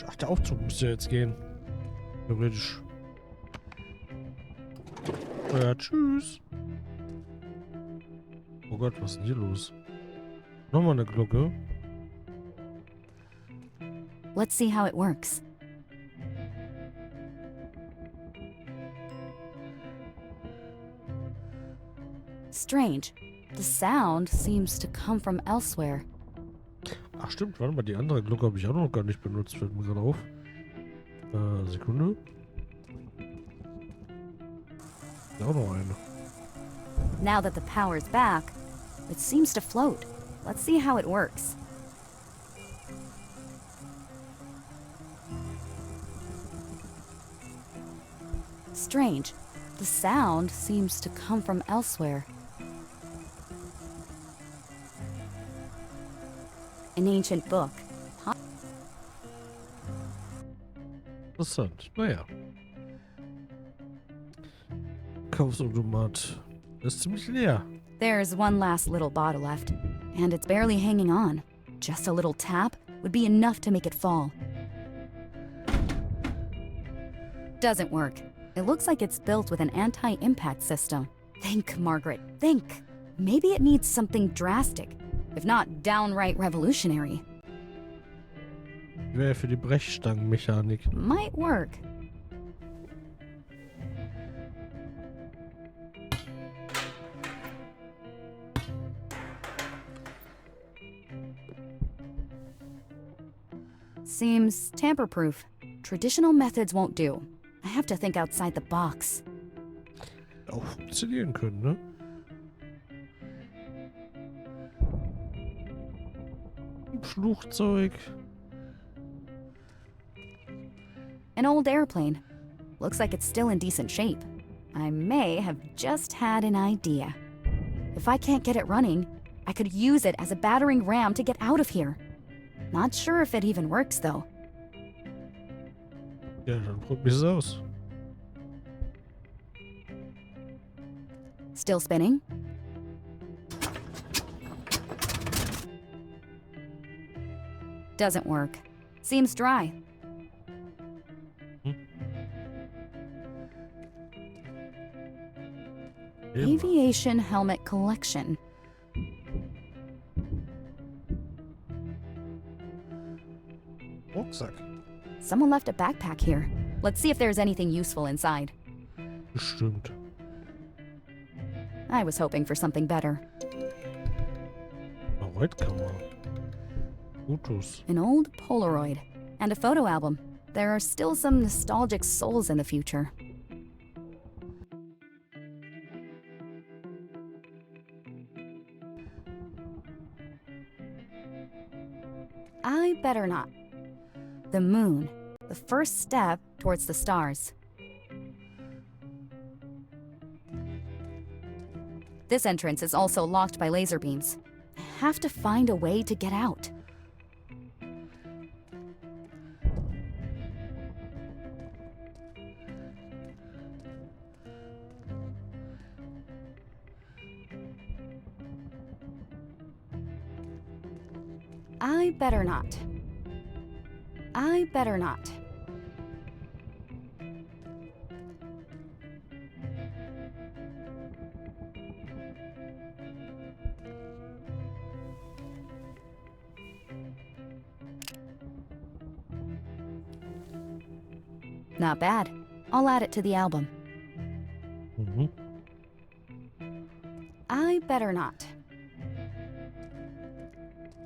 Ach, der Aufzug müsste ja jetzt gehen. Theoretisch. Ja, tschüss. Oh Gott, was ist denn hier los? Nochmal eine Glocke. Let's see how it works. Strange. The sound seems to come from elsewhere. Ach stimmt, warte mal, die andere Glocke habe ich auch noch gar nicht benutzt, fällt mir gerade auf. Sekunde. Ja, auch noch eine. Now that the power's back, it seems to float. Let's see how it works. Strange. The sound seems to come from elsewhere. An ancient book. Interessant. Naja. Kaufsautomat. Das ist ziemlich leer. There's one last little bottle left, and it's barely hanging on. Just a little tap would be enough to make it fall. Doesn't work. It looks like it's built with an anti-impact system. Think, Margaret, think. Maybe it needs something drastic, if not downright revolutionary. Wäre für die Brechstangenmechanik. Might work. Seems tamper-proof. Traditional methods won't do. I have to think outside the box. Auch funktionieren können, ne? Ein Flugzeug. An old airplane. Looks like it's still in decent shape. I may have just had an idea. If I can't get it running, I could use it as a battering ram to get out of here. Not sure if it even works, though. Ja, dann probier es aus. Still spinning? Doesn't work. Seems dry. Aviation helmet collection. Rucksack. Someone left a backpack here. Let's see if there's anything useful inside. Bestimmt. I was hoping for something better. Arbeitkammer. Fotos. An old Polaroid. And a photo album. There are still some nostalgic souls in the future. I better not. The moon. The first step towards the stars. This entrance is also locked by laser beams. I have to find a way to get out. I better not. I better not. Not bad. I'll add it to the album. I better not.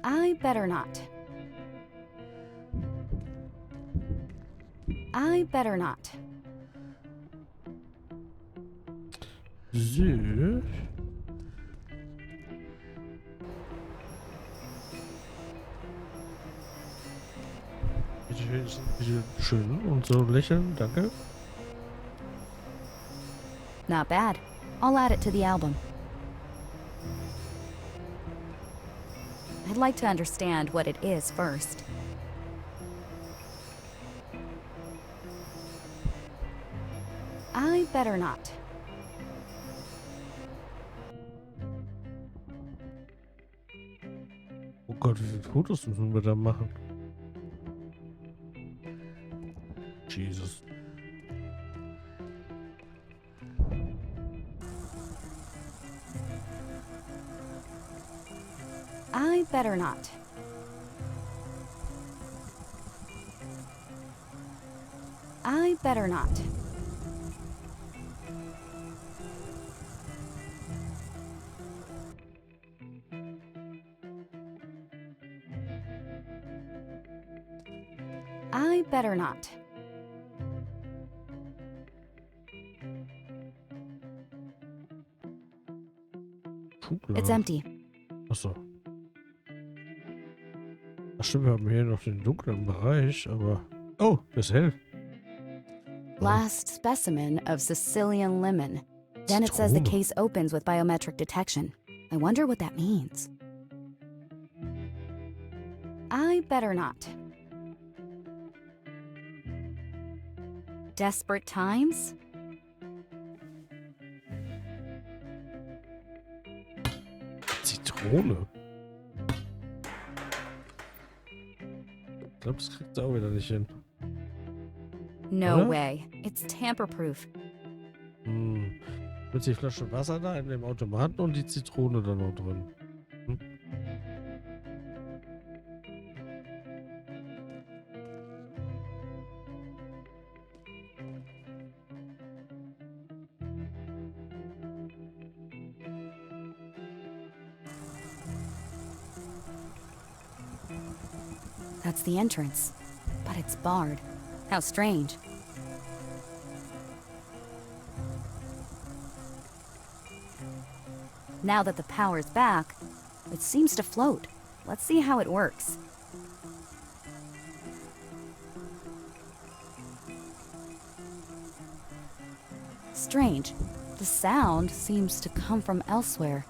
I better not. I better not. So. Bitte schön und so lächeln, danke. Not bad. I'll add it to the album. I'd like to understand what it is first. I better not. Oh Gott, wie viele Fotos müssen wir da machen? Jesus. I better not. I better not. I better not. It's empty. Achso. Ach stimmt, wir haben hier noch den dunklen Bereich, aber... Oh, das ist hell. Last specimen of Sicilian lemon. Then it says the case opens with biometric detection. I wonder what that means. I better not. Desperate times? Zitrone. Ich glaube, das kriegt er auch wieder nicht hin. No Oder? way. It's tamper-proof. Mit die Flasche Wasser da in dem Automaten und die Zitrone da noch drin. That's the entrance. But it's barred. How strange. Now that the power's back, it seems to float. Let's see how it works. Strange. The sound seems to come from elsewhere.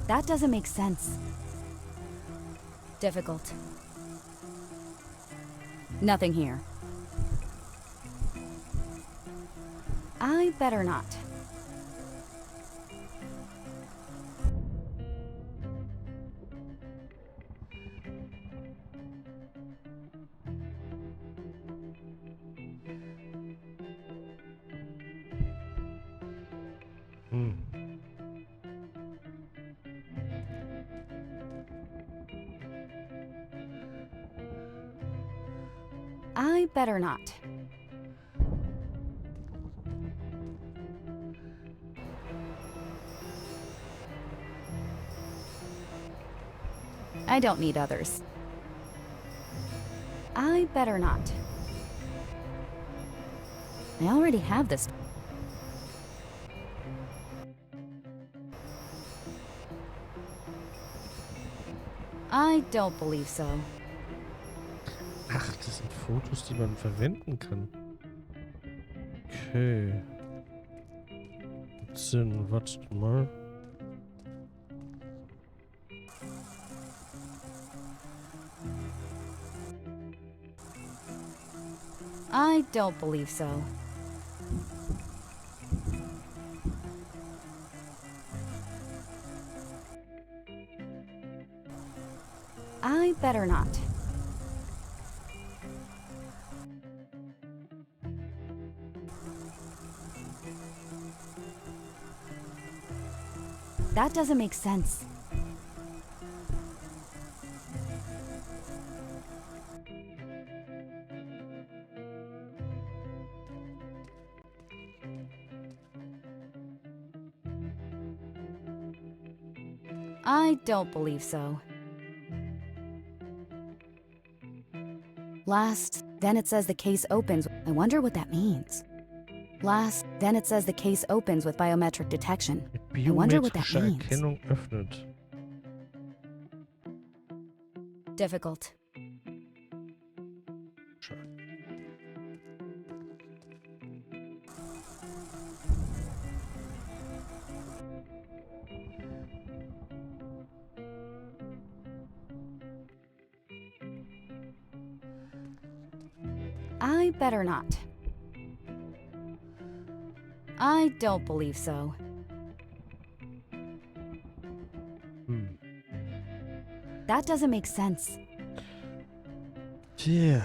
That doesn't make sense. Difficult. I better not. Hm. I better not. I don't need others. I better not. I already have this. I don't believe so. Ach, das sind Fotos, die man verwenden kann. Okay. Sinn, wartet mal. I don't believe so. I better not. That doesn't make sense. I don't believe so. Last, then it says the case opens. I wonder what that means. Last, then it says the case opens with biometric detection. I wonder what that Biometrische means. Erkennung öffnet. Difficult. I better not. I don't believe so. That doesn't make sense. Tja.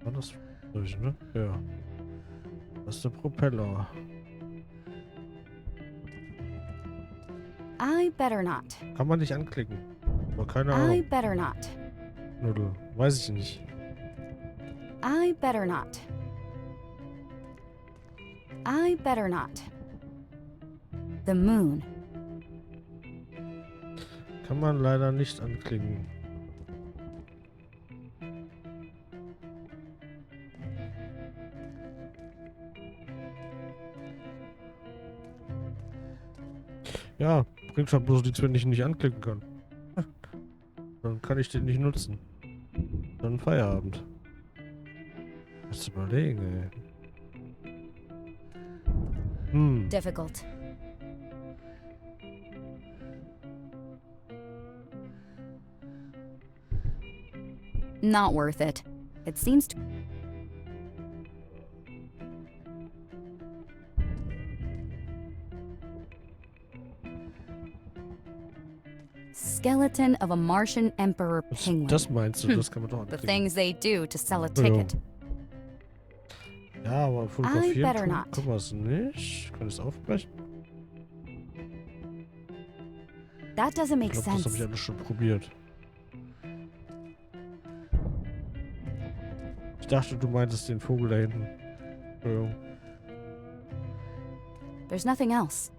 War das durch, ne? Ja. Das ist der Propeller. I better not. Kann man nicht anklicken. Aber keine I Ahnung. better not. Nudel. Weiß ich nicht. I better not. I better not. The moon. Kann man leider nicht anklicken. Ja, bringt halt bloß nichts, wenn ich ihn nicht anklicken kann. Dann kann ich den nicht nutzen. Dann Feierabend. Musst du überlegen, ey. Difficult. Not worth it. It seems to... Skeleton of a Martian Emperor Penguin. Das meinst du, das kann man doch The anklicken. things they do to sell a ticket. Ja, aber fotografieren better not. können wir es nicht. Kann ich es aufbrechen? That doesn't make Ich glaube, das habe sense. ich alles schon probiert. Ich dachte, du meintest den Vogel da hinten. Entschuldigung. There's nothing else.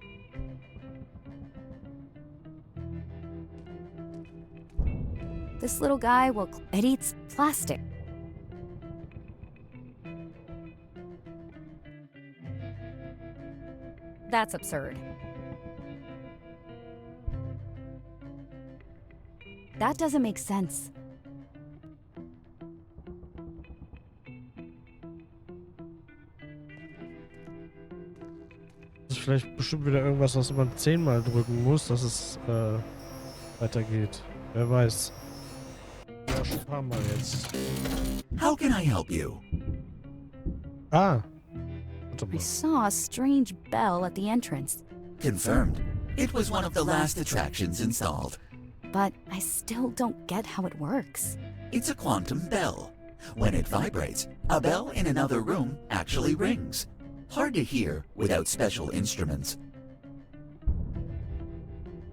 This little guy will... It eats plastic. That's absurd. That doesn't make sense. Das ist vielleicht bestimmt wieder irgendwas, was man 10-mal drücken muss, dass es weitergeht. Wer weiß. Ja, schon ein paar Mal jetzt. How can I help you? Ah. Warte I mal. saw a strange bell at the entrance, Confirmed. It was one of the last attractions installed. but I still don't get how it works. It's a quantum bell. When it vibrates, a bell in another room actually rings. Hard to hear without special instruments.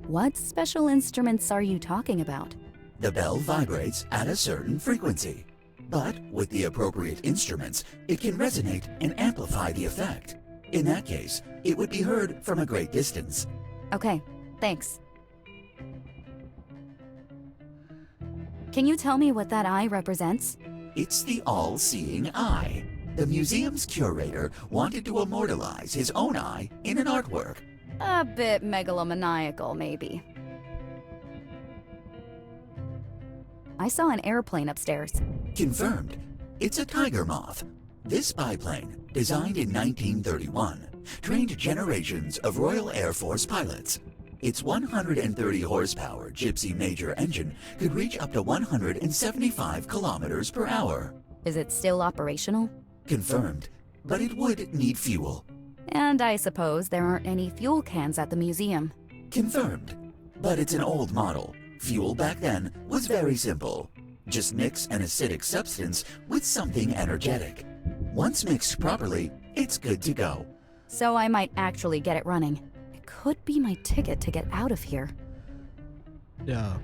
What special instruments are you talking about? The bell vibrates at a certain frequency. But with the appropriate instruments, it can resonate and amplify the effect. In that case, it would be heard from a great distance. Okay, thanks. Can you tell me what that eye represents? It's the all-seeing eye. The museum's curator wanted to immortalize his own eye in an artwork. A bit megalomaniacal, maybe. I saw an airplane upstairs. Confirmed. It's a tiger moth. This biplane, designed in 1931, trained generations of Royal Air Force pilots. Its 130 horsepower Gypsy Major engine could reach up to 175 kilometers per hour. Is it still operational? Confirmed. But it would need fuel. And I suppose there aren't any fuel cans at the museum. Confirmed. But it's an old model. Fuel back then was very simple. Just mix an acidic substance with something energetic. Once mixed properly, it's good to go. So I might actually get it running. It could be my ticket to get out of here. Ja.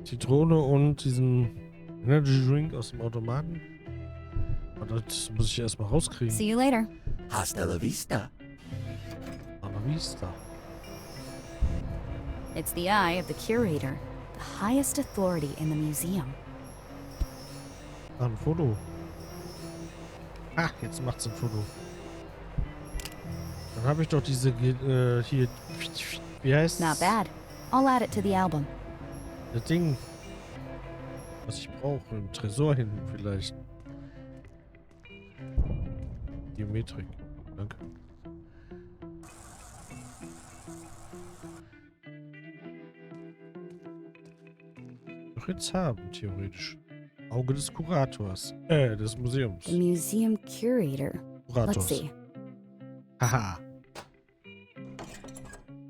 Zitrone und diesen Energy Drink aus dem Automaten. Aber das muss ich erstmal rauskriegen. See you later. Hasta la vista. Aber wie ist da? It's the eye of the curator, the highest authority in the museum. Ah, ein Foto. Ah, jetzt macht's ein Foto. Dann habe ich doch diese hier. Wie heißt Not bad. I'll add it to the album. das Ding? Was ich brauche. Im Tresor hinten vielleicht. Geometrik. Danke. Doch jetzt haben, theoretisch. Auge des Kurators. Des Museums. The museum curator. Let's Kurators. see. Haha.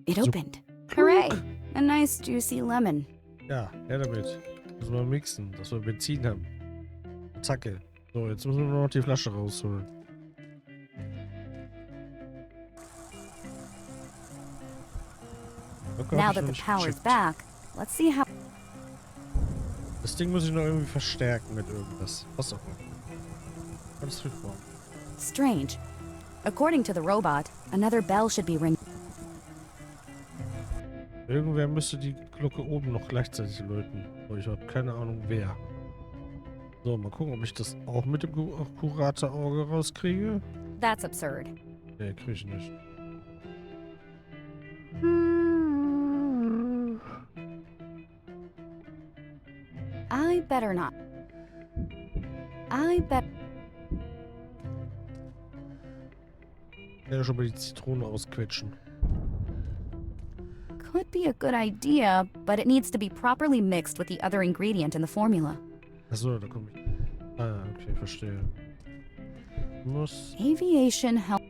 It So- opened. Hooray! A nice juicy lemon. Ja, her damit. Müssen wir mixen, dass wir Benzin haben. Zacke. So, jetzt müssen wir nur noch die Flasche rausholen. Okay, Now hab ich that noch the nicht power's gecheckt. back, let's see how. Das Ding muss ich noch irgendwie verstärken mit irgendwas. Was auch immer. Ganz viel vor. Strange. According to the robot, another bell should be ringing. Irgendwer müsste die Glocke oben noch gleichzeitig läuten. Aber ich habe keine Ahnung wer. So, mal gucken, ob ich das auch mit dem Kuratorauge rauskriege. That's absurd. Nee, krieg ich nicht. I better not. I bet. Ja, schon mal die Zitrone ausquetschen. Could be a good idea, but it needs to be properly mixed with the other ingredient in the formula. Achso, da komme ich. Ah, okay, verstehe. Muss. Aviation help.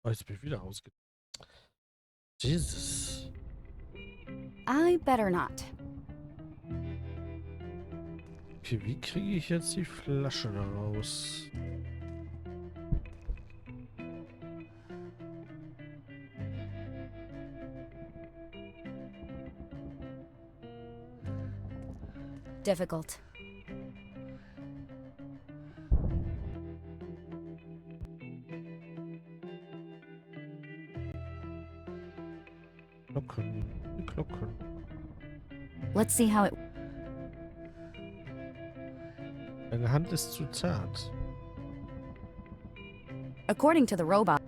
Oh, jetzt bin ich wieder ausge. Jesus. I better not. Okay, wie kriege ich jetzt die Flasche da raus? Difficult. Glocken. Die Glocken. Let's see how it. Deine Hand ist zu zart. According to the robot,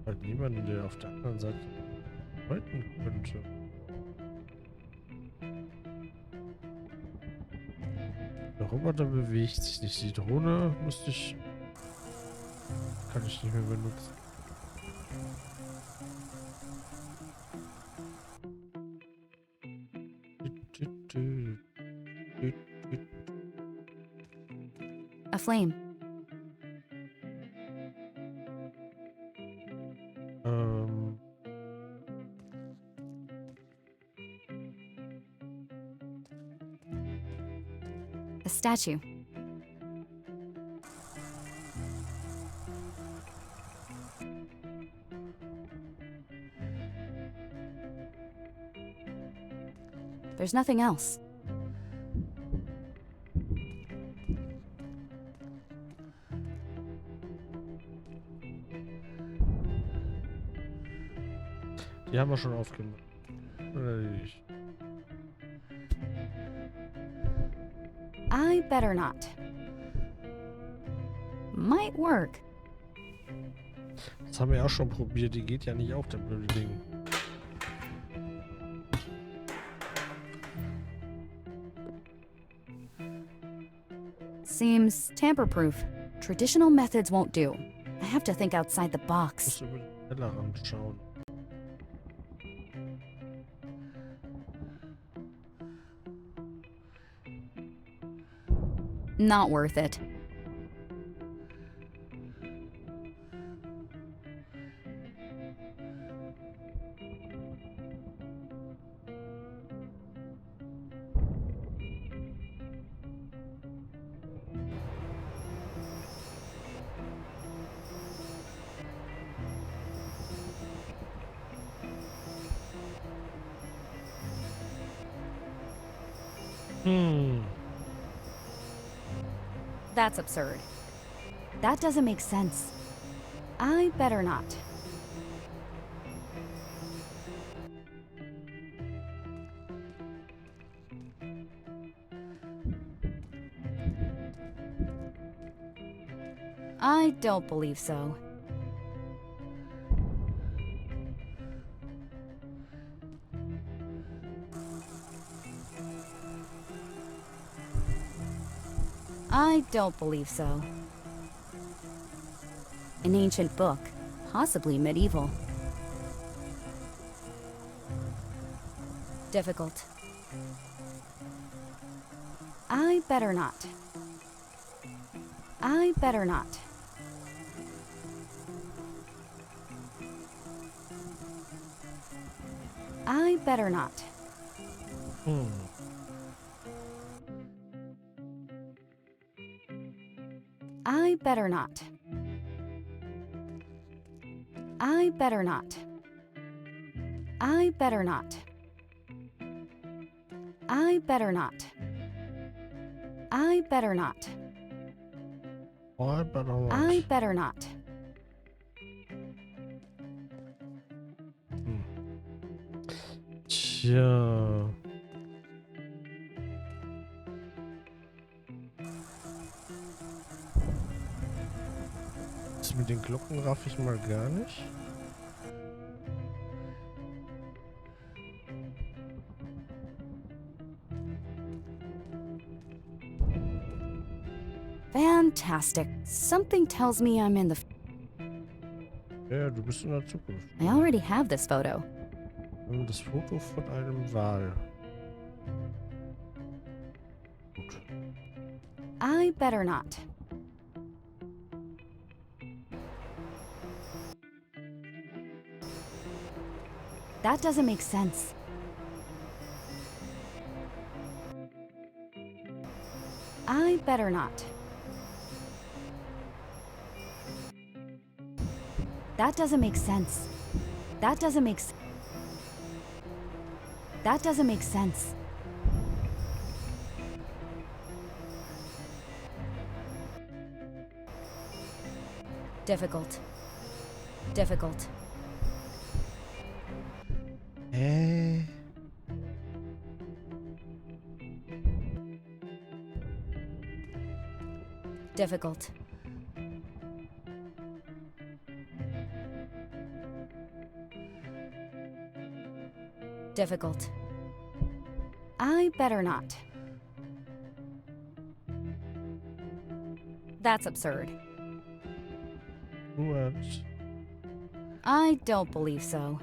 Weil niemand, der auf der anderen Seite halten könnte. Der Roboter bewegt sich nicht. Die Drohne müsste ich. Kann ich nicht mehr benutzen. flame. A statue. There's nothing else. Die haben wir schon aufgemacht. Erledigt. I better not. Might work. Das haben wir auch schon probiert. Die geht ja nicht auf, der blöde Ding. Seems tamper-proof. Traditional methods won't do. I have to think outside the Ich box. muss über den Tellerrand schauen. Not worth it. That's absurd. That doesn't make sense. I better not. I don't believe so. I don't believe so. An ancient book, possibly medieval. Difficult. I better not. I better not. I better not. I better not. I better not. I better not. I better not. I better not. I better not. I better not. Tja. Das mit den Glocken raff ich mal gar nicht. Fantastic. Something tells me I'm in the... Ja, du bist in der Zukunft. I already have this photo. Das Foto von einem Wal. Gut. I better not. That doesn't make sense. I better not. That doesn't make sense. That doesn't make sense. That doesn't make sense. Difficult. Difficult. Difficult. Difficult. I better not. That's absurd. What? I don't believe so.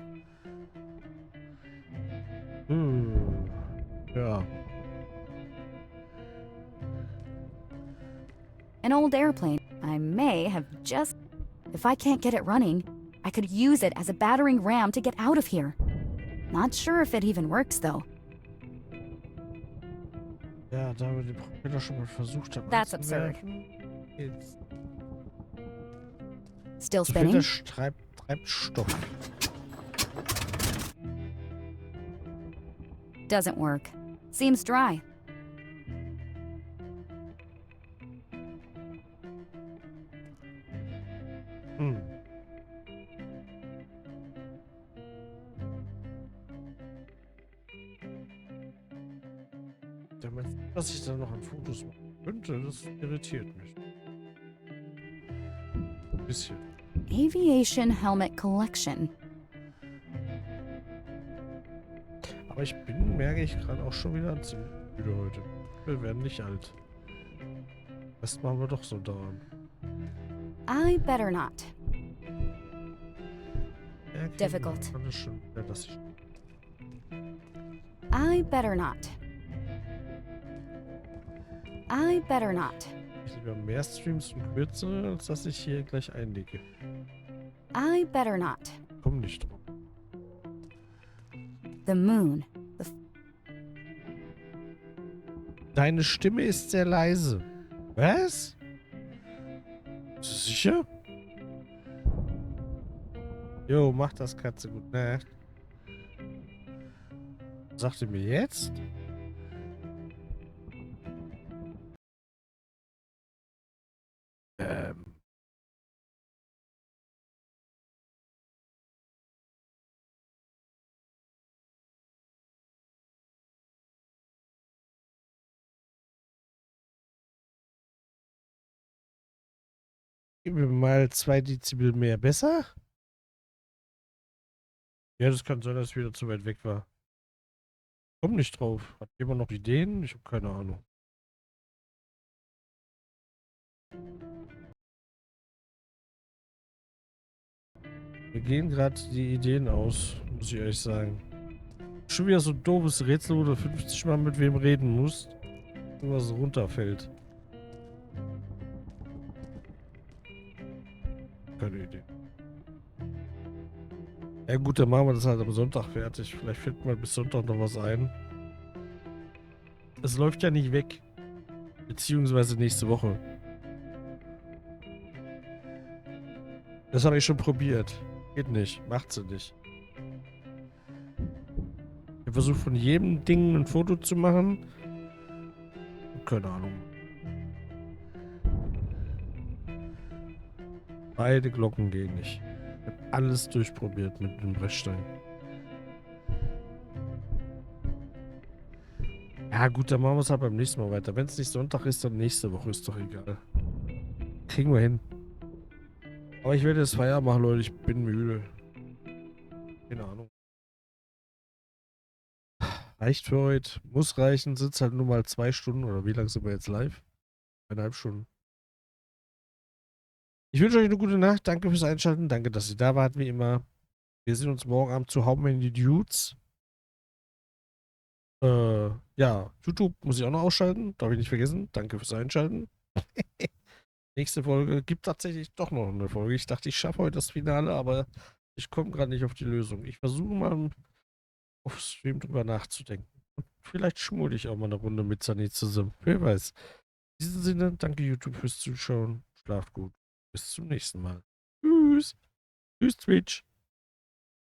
Ja. An old airplane. I may have just... If I can't get it running, I could use it as a battering ram to get out of here. Not sure if it even works, though. Ja, da wir den Propeller schon mal versucht haben That's absurd. Jetzt. Still Zu viel spinning? Treibstoff. Doesn't work. Seems dry. Hm. Was ich da noch an Fotos machen könnte, das irritiert mich. Ein bisschen. Aviation Helmet Collection. Aber ich bin, merke ich gerade auch schon wieder ziemlich müde heute. Wir werden nicht alt. Das machen wir doch so daran. I better not. Ja, okay, Difficult. Das schon, ja, das ist I better not. I better not. ich lieber mehr Streams und kürzere, als dass ich hier gleich einlege. I better not. Komm nicht drauf. The moon. Deine Stimme ist sehr leise. Was? Bist du sicher? Jo, mach das, Katze. Gut Nacht. Sagt ihr mir jetzt? Gib mir mal 2 Dezibel mehr. Besser? Ja, das kann sein, dass ich wieder zu weit weg war. Komm nicht drauf. Hat jemand noch Ideen? Ich habe keine Ahnung. Mir gehen gerade die Ideen aus, muss ich ehrlich sagen. Schon wieder so ein doofes Rätsel, wo du 50 Mal mit wem reden musst. Irgendwas runterfällt. Keine Idee. Ja gut, dann machen wir das halt am Sonntag fertig. Vielleicht findet man bis Sonntag noch was ein. Es läuft ja nicht weg. Beziehungsweise nächste Woche. Das habe ich schon probiert. Geht nicht. Macht sie nicht. Ich versuche von jedem Ding ein Foto zu machen. Keine Ahnung. Beide Glocken gehen nicht. Ich habe alles durchprobiert mit dem Brechstein. Ja gut, dann machen wir es halt beim nächsten Mal weiter. Wenn es nicht Sonntag ist, dann nächste Woche. Ist doch egal. Kriegen wir hin. Aber ich werde jetzt Feierabend machen, Leute. Ich bin müde. Keine Ahnung. Reicht für heute. Muss reichen. Sitzt halt nur mal 2 Stunden. Oder wie lange sind wir jetzt live? 1,5 Stunden. Ich wünsche euch eine gute Nacht. Danke fürs Einschalten. Danke, dass ihr da wart, wie immer. Wir sehen uns morgen Abend zu How Many Dudes. Ja, YouTube muss ich auch noch ausschalten. Darf ich nicht vergessen. Danke fürs Einschalten. Nächste Folge gibt tatsächlich doch noch eine Folge. Ich dachte, ich schaffe heute das Finale, aber ich komme gerade nicht auf die Lösung. Ich versuche mal auf Stream drüber nachzudenken. Und vielleicht schmule ich auch mal eine Runde mit Sunny zusammen. Wer weiß. In diesem Sinne, danke YouTube fürs Zuschauen. Schlaft gut. Bis zum nächsten Mal. Tschüss. Tschüss, Twitch.